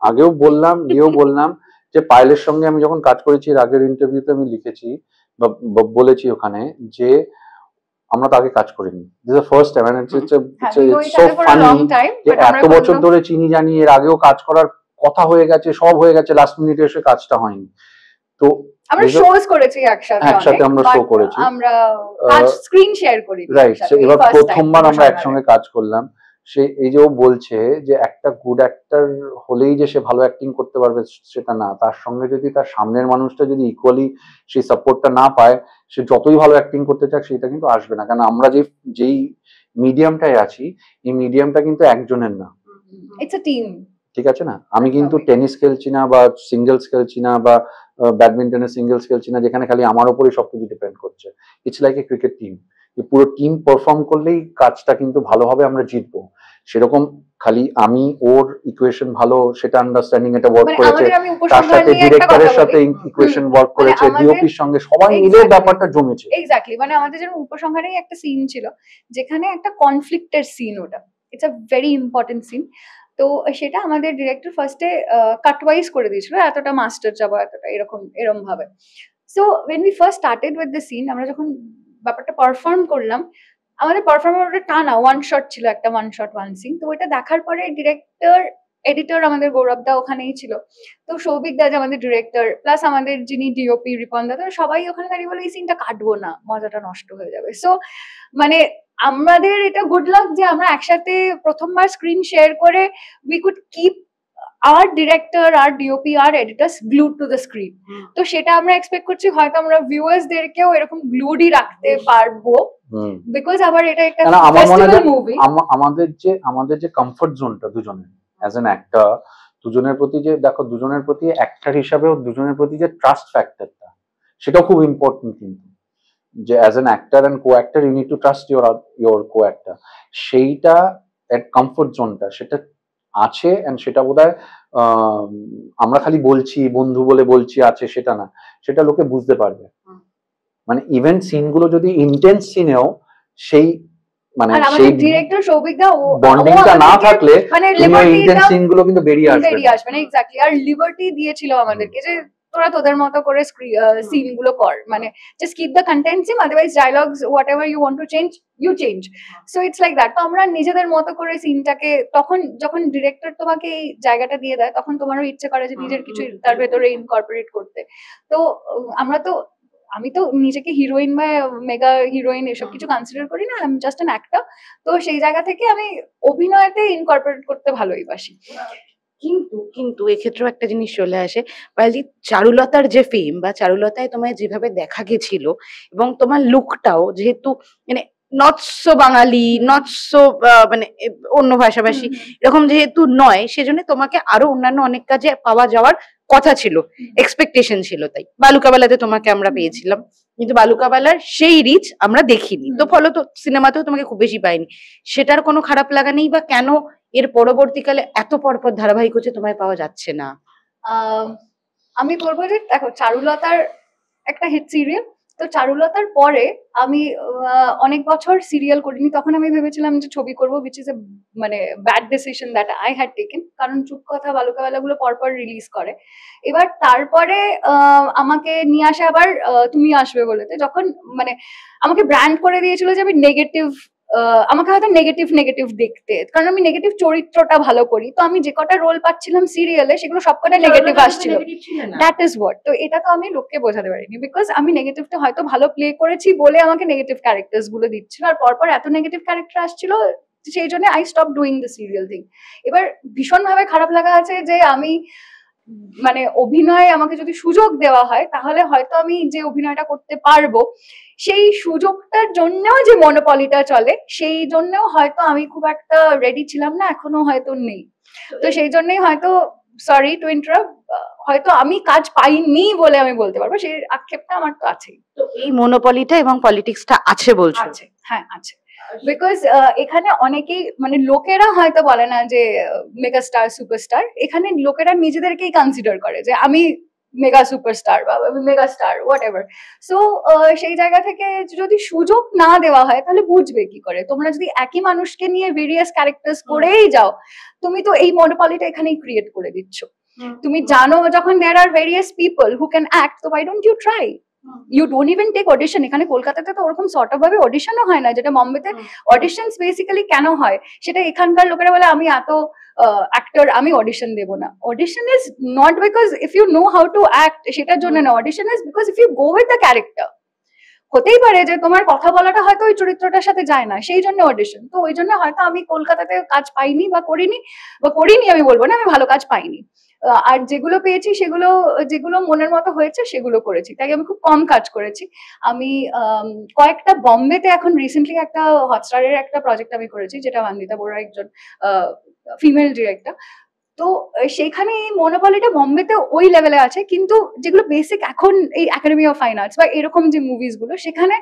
আগেও বললাম, বললাম যে পায়েলের সঙ্গে আমি যখন কাজ করেছি এর আগের ইন্টারভিউতে আমি লিখেছি বা বলেছি ওখানে যে আমরা তো আগে কাজ করিনি, this is the first time, and it's so funny যে এত বছর ধরে চিনি জানি, এর আগেও কাজ করার কথা হয়ে গেছে, সব হয়ে গেছে, লাস্ট মিনিটে এসে কাজটা হয়নি। তো আমরা শোজ করেছি একসাথে আমরা শো করেছি, আমরা কাজ স্ক্রিন শেয়ার করি, রাইট। এবার প্রথমবার আমরা একসঙ্গে কাজ করলাম, সে এই যে ও বলছে যে একটা গুড অ্যাক্টর হলেই যে সে ভালো অ্যাক্টিং করতে পারবে সেটা না, তার সঙ্গে যদি তার সামনের মানুষটা যদি ইকুয়ালি সেই সাপোর্টটা না পায়, সে যতই ভালো অ্যাক্টিং করতে চাক সেটা কিন্তু আসবে না। কারণ আমরা যেই মিডিয়ামটায় আছি, এই মিডিয়ামটা কিন্তু একজনের না, ইটস আ টিম, ঠিক আছে না? আমি কিন্তু টেনিস খেলছি না বা সিঙ্গেলস খেলছি না বা ব্যাডমিন্টনের সিঙ্গেলস খেলছি না যেখানে খালি আমার উপরই সবকিছু ডিপেন্ড করছে। It's like a cricket team, পুরো টিম পারফর্ম করলেই কাজটা কিন্তু ভালো হবে, আমরা জিতবো। সেরকম খালি আমি ওর ইকুয়েশন ভালো সেটা আন্ডারস্ট্যান্ডিং এটা ওয়ার্ক করেছে, তার সাথে ডিরেক্টরের সাথে ইকুয়েশন ওয়ার্ক করেছে, ডিওপির সঙ্গে সবাই মিলে ব্যাপারটা জমেছে। এক্স্যাক্টলি, মানে আমাদের যেমন উপসংহারেই একটা সিন ছিল যেখানে একটা কনফ্লিক্টের সিন, ওটা it's a very important scene. তো সেটা আমাদের ডিরেক্টর ফার্স্টে কাট ওয়াইজ করে দিয়েছিল, এতটা মাস্টার যাবো এতটা এরকম ভাবে। So when we first started with the scene, আমরা যখন ব্যাপারটা পারফর্ম করলাম, আমাদের পারফর্মার ওটা টানা ওয়ান শট ছিল, একটা ওয়ান শট ওয়ান সিন। তো ওইটা দেখার পরে ডিরেক্টর, এডিটর আমাদের গৌরব দা ওখানেই ছিল, তো সৌভিক দা যে আমাদের ডিরেক্টর প্লাস আমাদের যিনি ডিওপি রিপন দা, তো সবাই ওখানে দাঁড়িয়ে বলে এই সিনটা কাটবো না, মজাটা নষ্ট হয়ে যাবে। সো মানে আমাদের এটা গুড লাক যে আমরা একসাথে প্রথমবার স্ক্রিন শেয়ার করে we could keep our director our DOP our editors glued to the screen. তো সেটা আমরা এক্সপেক্ট করছি হয়তো আমরা ভিউয়ার্সদেরকেও এরকম গ্লুডই রাখতে পারবো, বিকজ আবার এটা একটা ফেস্টিভ্যাল মুভি। আমাদের যে কমফর্ট জোনটা দুজনের অ্যাজ অ্যান অ্যাক্টর, দুজনের প্রতি যে দেখো দুজনের প্রতি অ্যাক্টর হিসাবেও দুজনের প্রতি যে ট্রাস্ট ফ্যাক্টরটা, সেটাও খুব ইম্পর্টেন্ট। কিন্তু যে as an actor and co actor you need to trust your co actor, সেইটা এক কমফর্ট জোনটা সেটা আছে। এন্ড সেটা বোধহয় আমরা খালি বলছি বন্ধু বলে বলছি আছে সেটা না, সেটা লোকে বুঝতে পারবে। মানে ইভেন্ট সিনগুলো যদি ইন্টেন্স সিনেও সেই মানে সেই ডিরেক্টর সৌভিকদা বন্ডিংটা না থাকলে মানে ইন্টেন্স সিনগুলো কিন্তু বেরিয়ে আসবে না। এক্স্যাক্টলি। আর লিবার্টি দিয়েছিল আমাদেরকে যে তোরা তোদের মতো করে সিন গুলো কর, মানে just keep the content same, otherwise dialogues whatever you want to change you change. So it's like that. তো আমরা নিজেদের মতো করে সিনটাকে, তখন যখন ডিরেক্টর তোমাকে এই জায়গাটা দিয়ে দেয় তখন তোমারও ইচ্ছে করে যে নিজের কিছু তার ভেতরে ইনকর্পোরেট করতে। তো আমি তো নিজেকে হিরোইন বা মেগা হিরোইন এসব কিছু কনসিডার করি না, I am just an actor. তো সেই জায়গা থেকে আমি অভিনয়তে ইনকর্পোরেট করতে ভালোই বাসি। কিন্তু এক্ষেত্রেও একটা জিনিস চলে আসে, পায়েলজি, চারুলতার যে ফিল্ম বা চারুলতায় তোমায় যেভাবে দেখা গেছিল এবং তোমার লুকটাও যেহেতু মানে not so Bangali, not so মানে অন্য ভাষাভাষী এরকম যেহেতু নয়, সেজন্য তোমাকে আরো অন্যান্য অনেক কাজে পাওয়া যাওয়ার কথা ছিল, এক্সপেকটেশন ছিল। তাই বালুকাবালাতে তোমাকে আমরা পেয়েছিলাম, কিন্তু বালুকাবালার সেই রিচ আমরা দেখিনি, তো ফলত সিনেমাতেও তোমাকে খুব বেশি পাইনি। সেটার কোনো খারাপ লাগা নেই, বা কেন এর পরবর্তীকালে এত পরপর ধারাবাহিক হচ্ছে তোমায় পাওয়া যাচ্ছে না? আমি বলবো যে দেখো, চারুলতার একটা হিট সিরিয়াল, তো চারুলতার পরে আমি অনেক বছর সিরিয়াল করিনি। তখন আমি ভেবেছিলাম যে ছবি করবো, উইচ ইজ এ মানে bad decision that I had taken, কারণ চুপ কথা বালুকাবালা গুলো পরপর রিলিজ করে। এবার তারপরে আমাকে নিয়ে আসে আবার তুমি আসবে বলেতে, যখন মানে আমাকে ব্র্যান্ড করে দিয়েছিল যে আমি নেগেটিভ, আমাকে হয়তো নেগেটিভ দেখতে, কারণ আমি নেগেটিভ চরিত্রটা ভালো করি। তো আমি যে কটা রোল পাচ্ছিলাম সিরিয়ালে সেগুলো সবকটা নেগেটিভ আসছিল, দ্যাট ইজ হোয়াট। তো এটা তো আমি লোককে বোঝাতে পারিনি, বিকজ আমি নেগেটিভটা হয়তো ভালো প্লে করেছি বলে আমাকে নেগেটিভ ক্যারেক্টার্স গুলো দিচ্ছিল, আর পরপর এত নেগেটিভ ক্যারেক্টার আসছিল, সেই জন্য I stop doing the serial thing. এবার ভীষণ ভাবে খারাপ লাগা আছে যে আমি মানে অভিনয় আমাকে যদি সুযোগ দেওয়া হয় তাহলে হয়তো আমি যে অভিনয়টা করতে পারবো, সেই সুযোগটার জন্যও যে মনোপলিটা চলে সেই জন্যও হয়তো আমি খুব একটা রেডি ছিলাম না, এখনো হয়তো নেই। তো সেই জন্যই হয়তো, সরি টু ইন্টারাপ্ট, হয়তো আমি কাজ পাইনি বলে আমি বলতে পারবো, সেই আক্ষেপটা আমার তো আছেই। তো এই মনোপলিটা এবং পলিটিক্সটা আছে বলছো? আছে, হ্যাঁ আছে। বিকজ এখানে অনেকেই মানে লোকেরা হয়তো বলে না যে মেগাস্টার সুপারস্টার, এখানে লোকেরা নিজেদেরকেই কনসিডার করে যে আমি মেগা সুপারস্টার বা mega star what ever. So সেই জায়গা থেকে যদি সুযোগ না দেওয়া হয় তাহলে বুঝবে কি করে? তোমরা যদি একই মানুষকে নিয়ে ভেরিয়াস ক্যারেক্টার্স করেই যাও, তুমি তো এই মনোপলিটা এখানেই ক্রিয়েট করে দিচ্ছ। তুমি জানো যখন there are various people who can act, তো why don't you try? You don't even take audition. এখানে কলকাতাতে তো ওরকম সর্ট অফ ভাবে অডিশনও হয় না, যেটা বম্বেতে অডিশনস বেসিক্যালি কেন হয় সেটা এখানকার লোকেরা বলে আমি এত অ্যাক্টর, আমি অডিশন দেবো না। Audition is not because if you know how to act, সেটার জন্য না। Audition is because if you go with the character. হতেই পারে যে তোমার কথা বলাটা হয়তো ওই চরিত্রটার সাথে যায় না, সেই জন্য অডিশন। তো ওই জন্য হয়তো আমি কলকাতাতে কাজ পাইনি বা করিনি আমি বলবো না, আমি ভালো কাজ পাইনি। আর যেগুলো পেয়েছি সেগুলো যেগুলো মনের মতো হয়েছে সেগুলো করেছি, তাই আমি খুব কম কাজ করেছি। আমি কয়েকটা বম্বেতে এখন রিসেন্টলি একটা হটস্টারের একটা প্রজেক্ট আমি করেছি, যেটা বন্দিতা বড়া একজন ফিমেল ডিরেক্টর। তো সেখানে এই মনোপলিটা বম্বেতে ওই লেভেলে আছে, কিন্তু যেগুলো বেসিক এখন এই একাডেমি অফ ফাইন আর্টস বা এরকম যে মুভিজ গুলো, সেখানে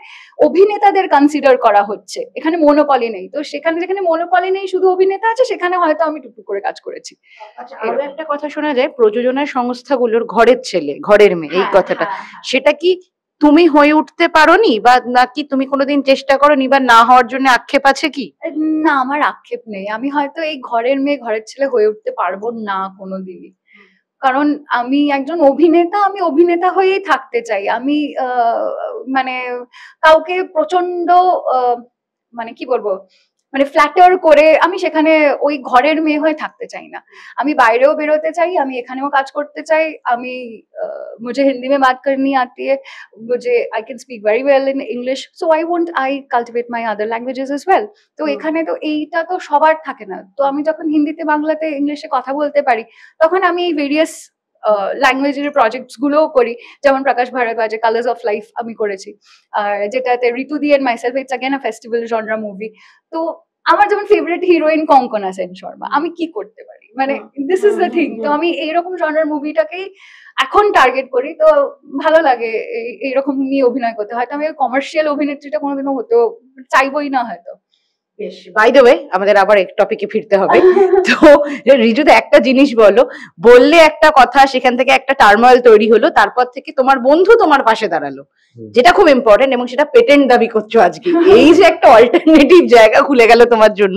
অভিনেতাদের কনসিডার করা হচ্ছে, এখানে মনোপলি নেই। তো সেখানে যেখানে মনোপলি নেই, শুধু অভিনেতা আছে, সেখানে হয়তো আমি টুকটুক করে কাজ করেছি। আরো একটা কথা শোনা যায়, প্রযোজনা সংস্থাগুলোর ঘরের ছেলে ঘরের মেয়ে, এই কথাটা, সেটা কি তুমি হয়ে উঠতে পারোনি, বা নাকি তুমি কোনোদিন চেষ্টা করোনি, বা না হওয়ার জন্য আক্ষেপ আছে কি? না, আমার আক্ষেপ নেই। আমি হয়তো এই ঘরের মেয়ে ঘরের ছেলে হয়ে উঠতে পারবো না কোনোদিনই, কারণ আমি একজন অভিনেতা, আমি অভিনেতা হয়েই থাকতে চাই। আমি মানে কাউকে প্রচন্ড মানে কি বলবো, মানে ফ্ল্যাটার করে আমি সেখানে ওই ঘরের মেয়ে হয়ে থাকতে চাই না। আমি বাইরেও বেরোতে চাই, আমি এখানেও কাজ করতে চাই। আমি मुझे हिंदी में बात करनी आती है, मुझे I can speak very well in English, so why won't I cultivate my other languages as well? তো এখানে তো এইটা তো সবার থাকে না। তো আমি যখন হিন্দিতে, বাংলাতে, ইংলিশে কথা বলতে পারি, তখন আমি এই ভেরিয়াস ল্যাঙ্গুয়েজের প্রজেক্টস গুলোও করি, যেমন প্রকাশ ভারদ্বাজে কালার্স অফ লাইফ আমি করেছি, আর যেটাতে Ritu di and myself, it's again a festival genre movie. তো আমার যেমন ফেভারিট হিরোইন কঙ্কনা সেন শর্মা, আমি কি করতে পারি, মানে দিস ইজ দ্য থিং। তো আমি এইরকম জনরার মুভিটাকেই এখন টার্গেট করি। তো ভালো লাগে এইরকম নিয়ে অভিনয় করতে। হয়তো আমি কমার্শিয়াল অভিনেত্রীটা কোনোদিনও হতেও চাইবই না হয়তো। বেশ, বাই দ্য ওয়ে আমাদের আবার এক টপিকে ফিরতে হবে। তো রিজুদা একটা জিনিস বললে একটা কথা, সেখান থেকে একটা টার্মোয়েল তৈরি হলো, তারপর থেকে তোমার বন্ধু তোমার পাশে দাঁড়ালো, যেটা খুব ইম্পর্টেন্ট, এবং সেটা পেটেন্ট দাবি করছো আজকে। এই যে একটা অল্টারনেটিভ জায়গা খুলে গেল তোমার জন্য,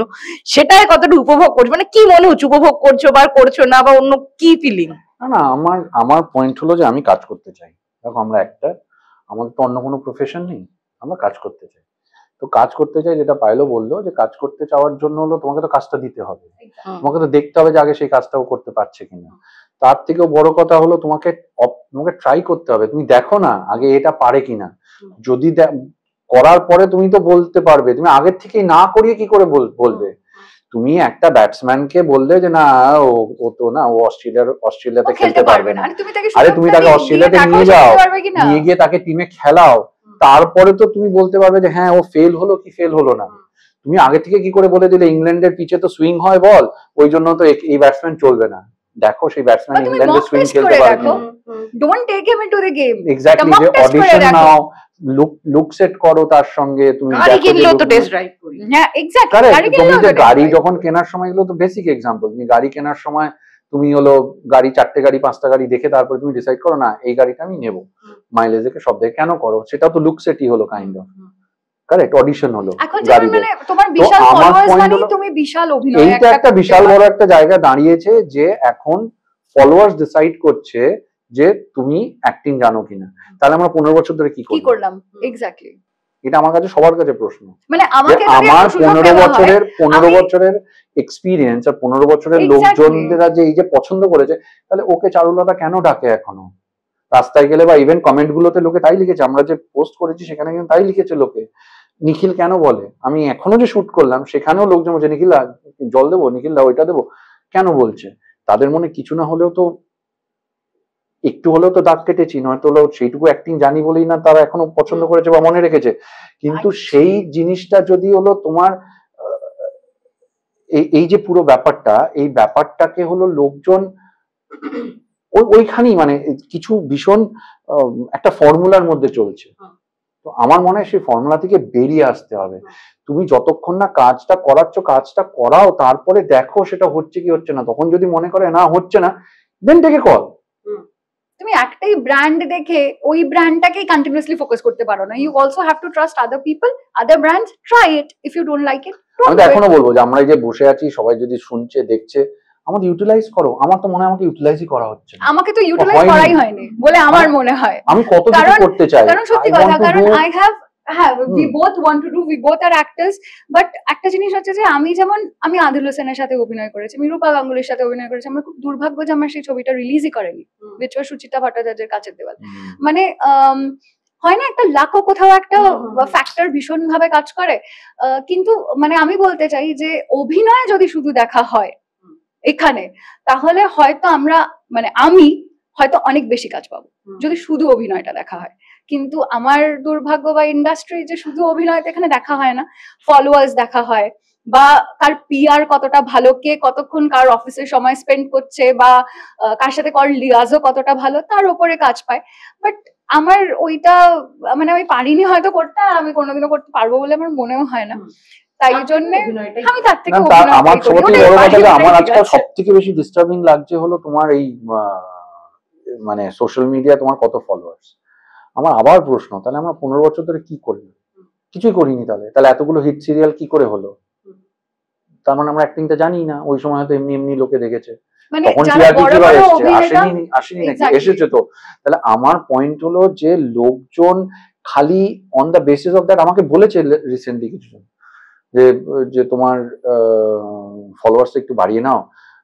সেটাই কতটা উপভোগ করছো, মানে কি মনে হচ্ছে, উপভোগ করছো বা করছো না, বা অন্য কি ফিলিং? না, আমার পয়েন্ট হলো যে আমি কাজ করতে চাই। দেখো, আমরা একটা, আমাদের তো অন্য কোনো প্রফেশন নেই, আমরা কাজ করতে চাই। তো কাজ করতে চাই, যেটা পায়েলও বললো, যে কাজ করতে চাওয়ার জন্য হলো তোমাকে তো কাজটা দিতে হবে, তোমাকে তো দেখতে হবে যে আগে সেই কাজটাও করতে পারছে কিনা। তার থেকেও বড় কথা হলো তোমাকে ট্রাই করতে হবে। তুমি দেখো না আগে এটা পারে কিনা, যদি করার পরে তুমি তো বলতে পারবে। তুমি আগের থেকেই না করিয়ে কি করে বলবে? তুমি একটা ব্যাটসম্যানকে বললে যে না ও তো না, ও অস্ট্রেলিয়াতে খেলতে পারবে না, আরে তুমি তাকে অস্ট্রেলিয়াতে নিয়ে যাও, নিয়ে গিয়ে তাকে টিমে খেলাও, তারপরে তো তুমি বলতে পারবে যে হ্যাঁ ও ফেল হলো কি ফেল হলো না। তুমি আগে থেকে কি করে বলে দিলে ইংল্যান্ডের পিচে তো সুইং হয় বল, ওই জন্য তো এই ব্যাটসম্যান চলবে না। দেখো সেই ব্যাটসম্যান ইংল্যান্ডে সুইং খেলতে পারে কিনা। Don't take him into the game. Exactly, যে অডিশন নাও, লুক সেট করো, তার সঙ্গে তুমি গাড়ি যখন কেনার সময়, এগুলো তো বেসিক এক্সাম্পল। তুমি গাড়ি কেনার সময় তুমি হলো গাড়ি 4টে গাড়ি 5টা গাড়ি দেখে তারপরে তুমি ডিসাইড করো না এই গাড়িটা আমি নেবো, মাইলেজ দেখে সব দেখে কেন করো? সেটা তো লুক সেটই হলো, কাইন্ড অফ কারেক্ট অডিশন হলো গাড়িতে। এইটা একটা বিশাল বড় একটা জায়গা দাঁড়িয়েছে, যে এখন ফলোয়ার্স ডিসাইড করছে যে তুমি অ্যাক্টিং জানো কিনা। তাহলে আমরা 15 বছর ধরে কি করলাম? এক্স্যাক্টলি, এটা আমার কাছে সবার কাছে প্রশ্ন। মানে আমার 15 বছরের এক্সপিরিয়েন্স আর 15 বছরের লোকজনরা যে এই যে পছন্দ করেছে, তাহলে ওকে চারুলতা কেন ডাকে এখনো? রাস্তায় গেলে বা ইভেন কমেন্ট গুলোতে লোকে তাই লিখেছে, আমরা যে পোস্ট করেছি সেখানে কিন্তু তাই লিখেছে লোকে। নিখিল কেন বলে, আমি এখনো যে শুট করলাম সেখানেও লোকজন বলছে নিখিল জল দেবো, নিখিল ওইটা দেবো, কেন বলছে? তাদের মনে কিছু না হলেও তো, একটু হলেও তো দাগ কেটেছি, নয়তো সেইটুকু অ্যাক্টিং জানি বলেই না তারা এখনো পছন্দ করেছে বা মনে রেখেছে। কিন্তু সেই জিনিসটা যদি হলো তোমার এই যে পুরো ব্যাপারটা, এই ব্যাপারটাকে হলো লোকজন ওইখানেই মানে কিছু ভীষণ একটা ফর্মুলার মধ্যে চলছে। তো আমার মনে হয় সেই ফর্মুলা থেকে বেরিয়ে আসতে হবে। তুমি যতক্ষণ না কাজটা করাচ্ছ, কাজটা করাও, তারপরে দেখো সেটা হচ্ছে কি হচ্ছে না। তখন যদি মনে করে না হচ্ছে না, দেন টেক এ কল। তুমি একটাই ব্র্যান্ড দেখে ওই ব্র্যান্ডটাকেই কন্টিনিউয়াসলি ফোকাস করতে পারো না। You also have to trust other people, other brands, try it. If you don't like it, আমি তো এখনো বলবো যে আমরা এই যে বসে আছি, সবাই যদি শুনছে দেখছে, আমাদের ইউটিলাইজ করো। আমার তো মনে হয় আমাকে ইউটিলাইজই করা হচ্ছে না। আমাকে তো ইউটিলাইজ করাই হয়নি বলে আমার মনে হয়। আমি কত কিছু করতে চাই, কারণ সত্যি কথা, কারণ I have we both want to do, we both are actors, but একটা জিনিস হচ্ছে যে আমি আদিল হোসেনের সাথে অভিনয় করেছি, আমি রূপা গাঙ্গুলির সাথে অভিনয় করেছি। আমার খুব দুর্ভাগ্য যে আমার সেই ছবিটা রিলিজই করেনি, which was সুচিতা ভট্টাচার্যের কাছের দেওয়াল। মানে হয় না, একটা লাকও কোথাও একটা ফ্যাক্টর ভীষণ ভাবে কাজ করে। কিন্তু মানে আমি বলতে চাই যে অভিনয় যদি শুধু দেখা হয় এখানে, তাহলে হয়তো আমি হয়তো অনেক বেশি কাজ পাবো যদি শুধু অভিনয়টা দেখা হয়। কিন্তু আমার দুর্ভাগ্য বা ইন্ডাস্ট্রি যে শুধু অভিনয়টা এখানে দেখা হয় না, ফলোয়ার্স দেখা হয়, বা কার পিআর কতটা ভালো, কে কতক্ষণ কার অফিসের সময় স্পেন্ড করছে, বা কার সাথে কার লিয়াজও কতটা ভালো, তার উপরে কাজ পায়। বাট আমার ওইটা মানে আমি পারিনি হয়তো করতে, আর আমি কোনোদিনও করতে পারবো বলে আমার মনেও হয় না। তাই জন্য আমি তার থেকে আমার আজকাল সব থেকে বেশি ডিস্টার্বিং লাগছে হলো তোমার এই মানে সোশ্যাল মিডিয়া, তোমার কত ফলোয়ার্স। আমার আবার প্রশ্ন, তাহলে আমরা 15 বছর ধরে কি করলাম? কিছুই করিনি। তাহলে এতগুলো হিট সিরিয়াল কি করে হলো? তার মানে আমরা অ্যাক্টিংটা জানি না। ওই সময় হয়তো এমনি লোকে দেখেছে, তখন আসেনি নাকি? এসেছে তো। তাহলে আমার পয়েন্ট হলো যে লোকজন খালি on the basis of that আমাকে বলেছে রিসেন্টলি কিছুজন, যে যে তোমার ফলোয়ার্স একটু বাড়িয়ে নাও।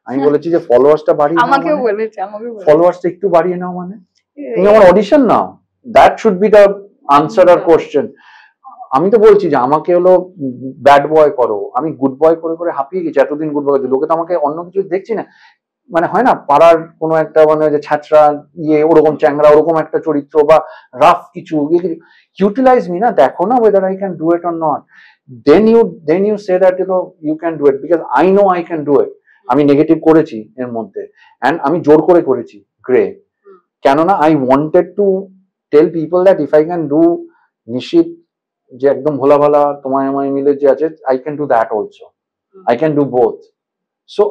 আমি বলেছি যে ফলোয়ার্সটা বাড়িয়ে নাও আমাকেও মানে বলেছে ফলোয়ার্সটা একটু বাড়িয়ে নাও মানে তুমি আমার অডিশন নাও, that should be the answer আর কোশ্চেন। আমি তো বলছি যে আমাকে হলো ব্যাড বয় করো, আমি গুড বয় করে করে হাঁপিয়ে গেছি এতদিন গুড বয়, লোকে তো আমাকে অন্য কিছু দেখছি না, মানে হয় না পাড়ার কোনো একটা মানে যে ছাত্রা ইয়ে ওরকম চ্যাংরা ওরকম একটা চরিত্র বা রাফ কিছু ইউটিলাইজ মি না, দেখো না whether I can do it or not, then you say that you can do it because I know I can do it. আমি নেগেটিভ করেছি এর মধ্যে এন্ড আমি জোর করে করেছি গ্রে, কেননা I wanted to tell people that if I can do নিশিত যে একদম ভোলা ভালা তোমায় আমায় মিলে যে আছে I can do that also, I can do both. So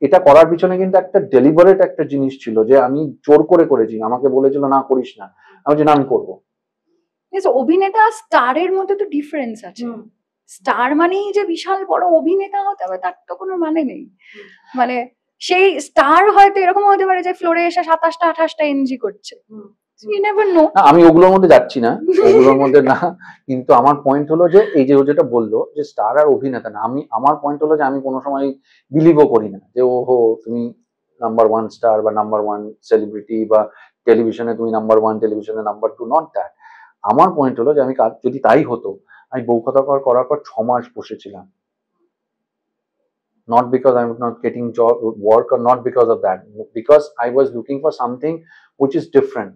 এটা করার পিছনে কিন্তু একটা ডেলিবারেট একটা জিনিস ছিল যে আমি জোর করে করেছি, আমাকে বলেছিল না করিস না, আমি যে না আমি করবো। অভিনেতা স্টারের মধ্যে তো ডিফারেন্স আছে, স্টার মানেই যে বিশাল বড় অভিনেতা হতে হবে তার তো কোনো মানে নেই, মানে সেই স্টার হয়তো এরকম হতে পারে যে ফ্লোরে এসে 27টা 28টা এনজি করছে, you never know. আমি ওগুলোর মধ্যে যাচ্ছি না, ওগুলোর মধ্যে না, কিন্তু আমার পয়েন্ট হলো যে এই যে ও যেটা বললো যে স্টার আর অভিনেতা না, আমার পয়েন্ট হলো যে আমি কোনো সময় বিলিভও করি না যে ওহো তুমি নাম্বার 1 স্টার বা নাম্বার 1 সেলিব্রিটি বা টেলিভিশনে তুমি নাম্বার 1 টেলিভিশনে নাম্বার 2, নট দ্যাট। আমার পয়েন্ট হলো যে আমি যদি তাই হতো আমি বউ কথা করার পর 6 মাস বসেছিলাম, not because I'm not getting job work or not because of that, because I was looking for something which is different.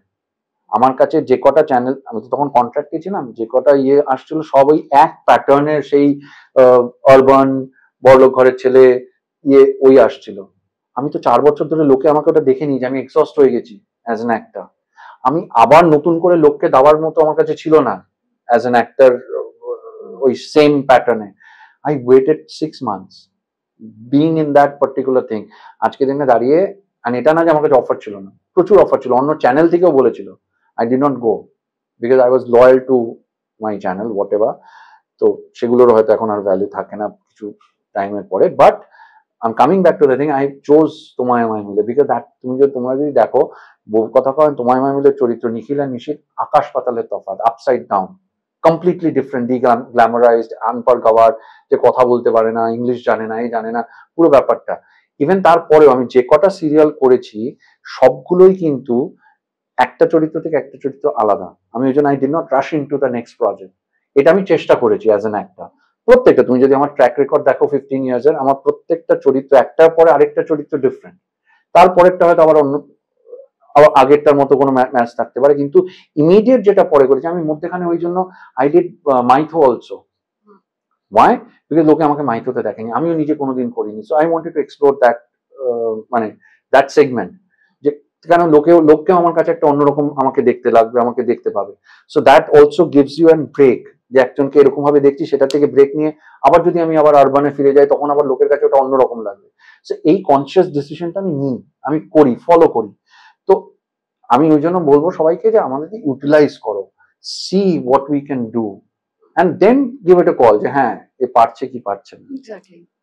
আমার কাছে যে কটা চ্যানেল আমি তো তখন কন্ট্রাক্টে ছিলাম, যে কটা ইয়ে আসছিল সব ওই এক প্যাটার্নের সেই আরবান বড়লোক ঘরের ছেলে ইয়ে ওই আসছিল। আমি তো 4 বছর ধরে লোকে আমাকে ওটা দেখে নিয়ে যে আমি এক্সস্ট হয়ে গেছি অ্যাজ অ্যান অ্যাক্টর, আমি আবার নতুন করে লোককে দেওয়ার মতো আমার কাছে ছিল না অ্যাজ অ্যান অ্যাক্টর ওই সেম প্যাটার্নে। I waited 6 months being in that particular thing. আজকে দিনে দাঁড়িয়ে, আর এটা না যে আমার কাছে অফার ছিল না, প্রচুর অফার ছিল, অন্য চ্যানেল থেকেও বলেছিল, I did not go because I was loyal to my channel whatever. তো সেগুলোর হয়তো এখন আর ভ্যালু থাকে না কিছু টাইমের পরে, but I'm coming back to the thing, I chose তোমায় আমায় মিলে because that তোমরা যদি দেখো বহু কথা কয় তোমায় আমায় মিলে চরিত্র নিখিল আর নিশিত আকাশ পাতালের তফাৎ, আপসাইড ডাউন, কমপ্লিটলি ডিফারেন্ট, গ্ল্যামারাইজড, আনপার গাওয়ার, যে কথা বলতে পারে না, ইংলিশ জানে না, এই জানে না, পুরো ব্যাপারটা। ইভেন তারপরেও আমি যে কটা সিরিয়াল করেছি সবগুলোই কিন্তু একটা চরিত্র থেকে একটা চরিত্র আলাদা। আমি ওই জন্য I did not rush into the next project, এটা আমি চেষ্টা করেছি অ্যাজ অ্যান অ্যাক্টর। প্রত্যেকটা তুমি যদি আমার ট্র্যাক রেকর্ড দেখো 15 years এর, আমার প্রত্যেকটা চরিত্র একটার পরে আরেকটা চরিত্র ডিফারেন্ট, তারপরেরটা হয়তো আবার অন্য আবার আগেরটার মতো কোনো ম্যাচ থাকতে পারে, কিন্তু ইমিডিয়েট যেটা পরে করেছি আমি মধ্যেখানে ওই জন্য I did mytho also. Why? Because লোকে আমাকে মাইথোতে দেখেনি, আমিও নিজে কোনোদিন করিনি, so I wanted to explore that মানে দ্যাট সেগমেন্ট, যে কেন লোককেও আমার কাছে একটা অন্যরকম আমাকে দেখতে লাগবে, আমাকে দেখতে পাবে। So that also gives you an break, যে একজনকে এরকম ভাবে দেখছি সেটা থেকে ব্রেক নিয়ে আবার যদি আমি আবার আরবানে ফিরে যাই তখন আবার লোকের কাছে ওটা অন্যরকম লাগবে। সো এই কনসিয়াস ডিসিশনটা আমি নিই, আমি করি, ফলো করি। তো আমি ওই জন্য বলবো সবাইকে যে আমাদেরকে ইউটিলাইজ করো, see what we can do and then give it a call, যে হ্যাঁ এ পারছে কি পারছে না।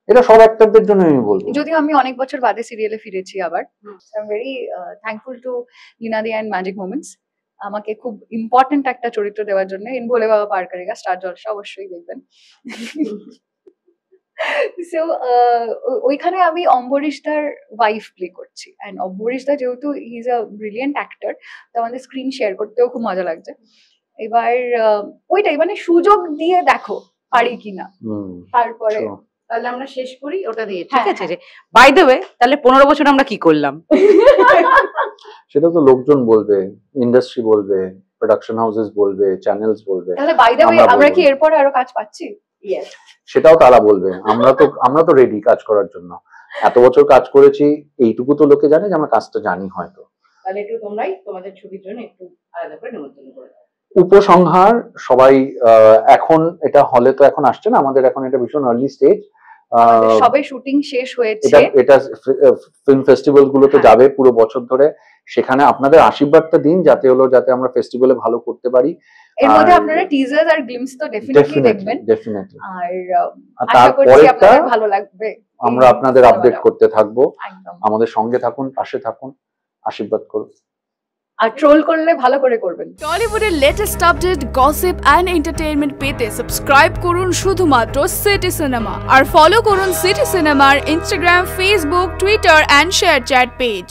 এটা সব অ্যাক্টরদের জন্য আমি বলবো। যদিও আমি অনেক বছর বাদে সিরিয়ালে ফিরেছি আবার, I am very thankful to Leenadi and magic moments আমাকে খুব ইম্পর্টেন্ট একটা চরিত্র দেওয়ার জন্য। ইন ভোলে বাবা পার করেগা স্টার জলসা অবশ্যই দেখবেন। সো ওইখানে আমি অম্বরীশদার ওয়াইফ প্লে করছি, অ্যান্ড অম্বরীশদা যেহেতু হি ইজ আ ব্রিলিয়েন্ট অ্যাক্টর, তো আমাদের স্ক্রিন শেয়ার করতেও খুব মজা লাগছে। এবার ওইটাই মানে সুযোগ দিয়ে দেখো পারি কিনা। তারপরে তাহলে আমরা শেষ করি ওটা দিয়ে, ঠিক আছে? যে বাই দ্য ওয়ে তাহলে 15 বছর আমরা কি করলাম সেটা তো লোকজন বলবে, ইন্ডাস্ট্রি বলবে, প্রোডাকশন হাউসেস বলবে, চ্যানেলস বলবে। তাহলে বাই দ্য ওয়ে আমরা কি এরপরে আরো কাজ পাচ্ছি? সেটাও তারা বলবে। আমরা তো রেডি কাজ করার জন্য, এত বছর কাজ করেছি, এইটুকু তো লোকে জানে যে আমরা কাজটা জানি। হয়তো তাহলে একটু তোমরাই তোমাদের ছবির জন্য একটু আলাদা করে নিমন্ত্রণ করে দাও। উপসংহার, সবাই এখন এটা হলে তো এখন আসছে না, আমাদের এখন এটা ভীষণ আর্লি স্টেজ, সবে শুটিং শেষ হয়েছে, এটা ফিল্ম ফেস্টিভ্যাল গুলোতে যাবে পুরো বছর ধরে, সেখানে আপনাদের আশীর্বাদটা দিন যাতে আমরা ফেস্টিভ্যালে ভালো করতে পারি। এর মধ্যে আপনারা টিজার আর গ্লিমস তো ডেফিনেটলি দেখবেন, ডেফিনেটলি। আর আশা করছি আপনাদের ভালো লাগবে। আমরা আপনাদের আপডেট করতে থাকবো, আমাদের সঙ্গে থাকুন, পাশে থাকুন, আশীর্বাদ করুন। আর ট্রোল করলে ভালো করে করবেন। টলিউডের latest update, gossip and entertainment পেতে সাবস্ক্রাইব করুন শুধুমাত্র সিটি সিনেমা, আর ফলো করুন সিটি সিনেমার Instagram, Facebook, Twitter and ShareChat page.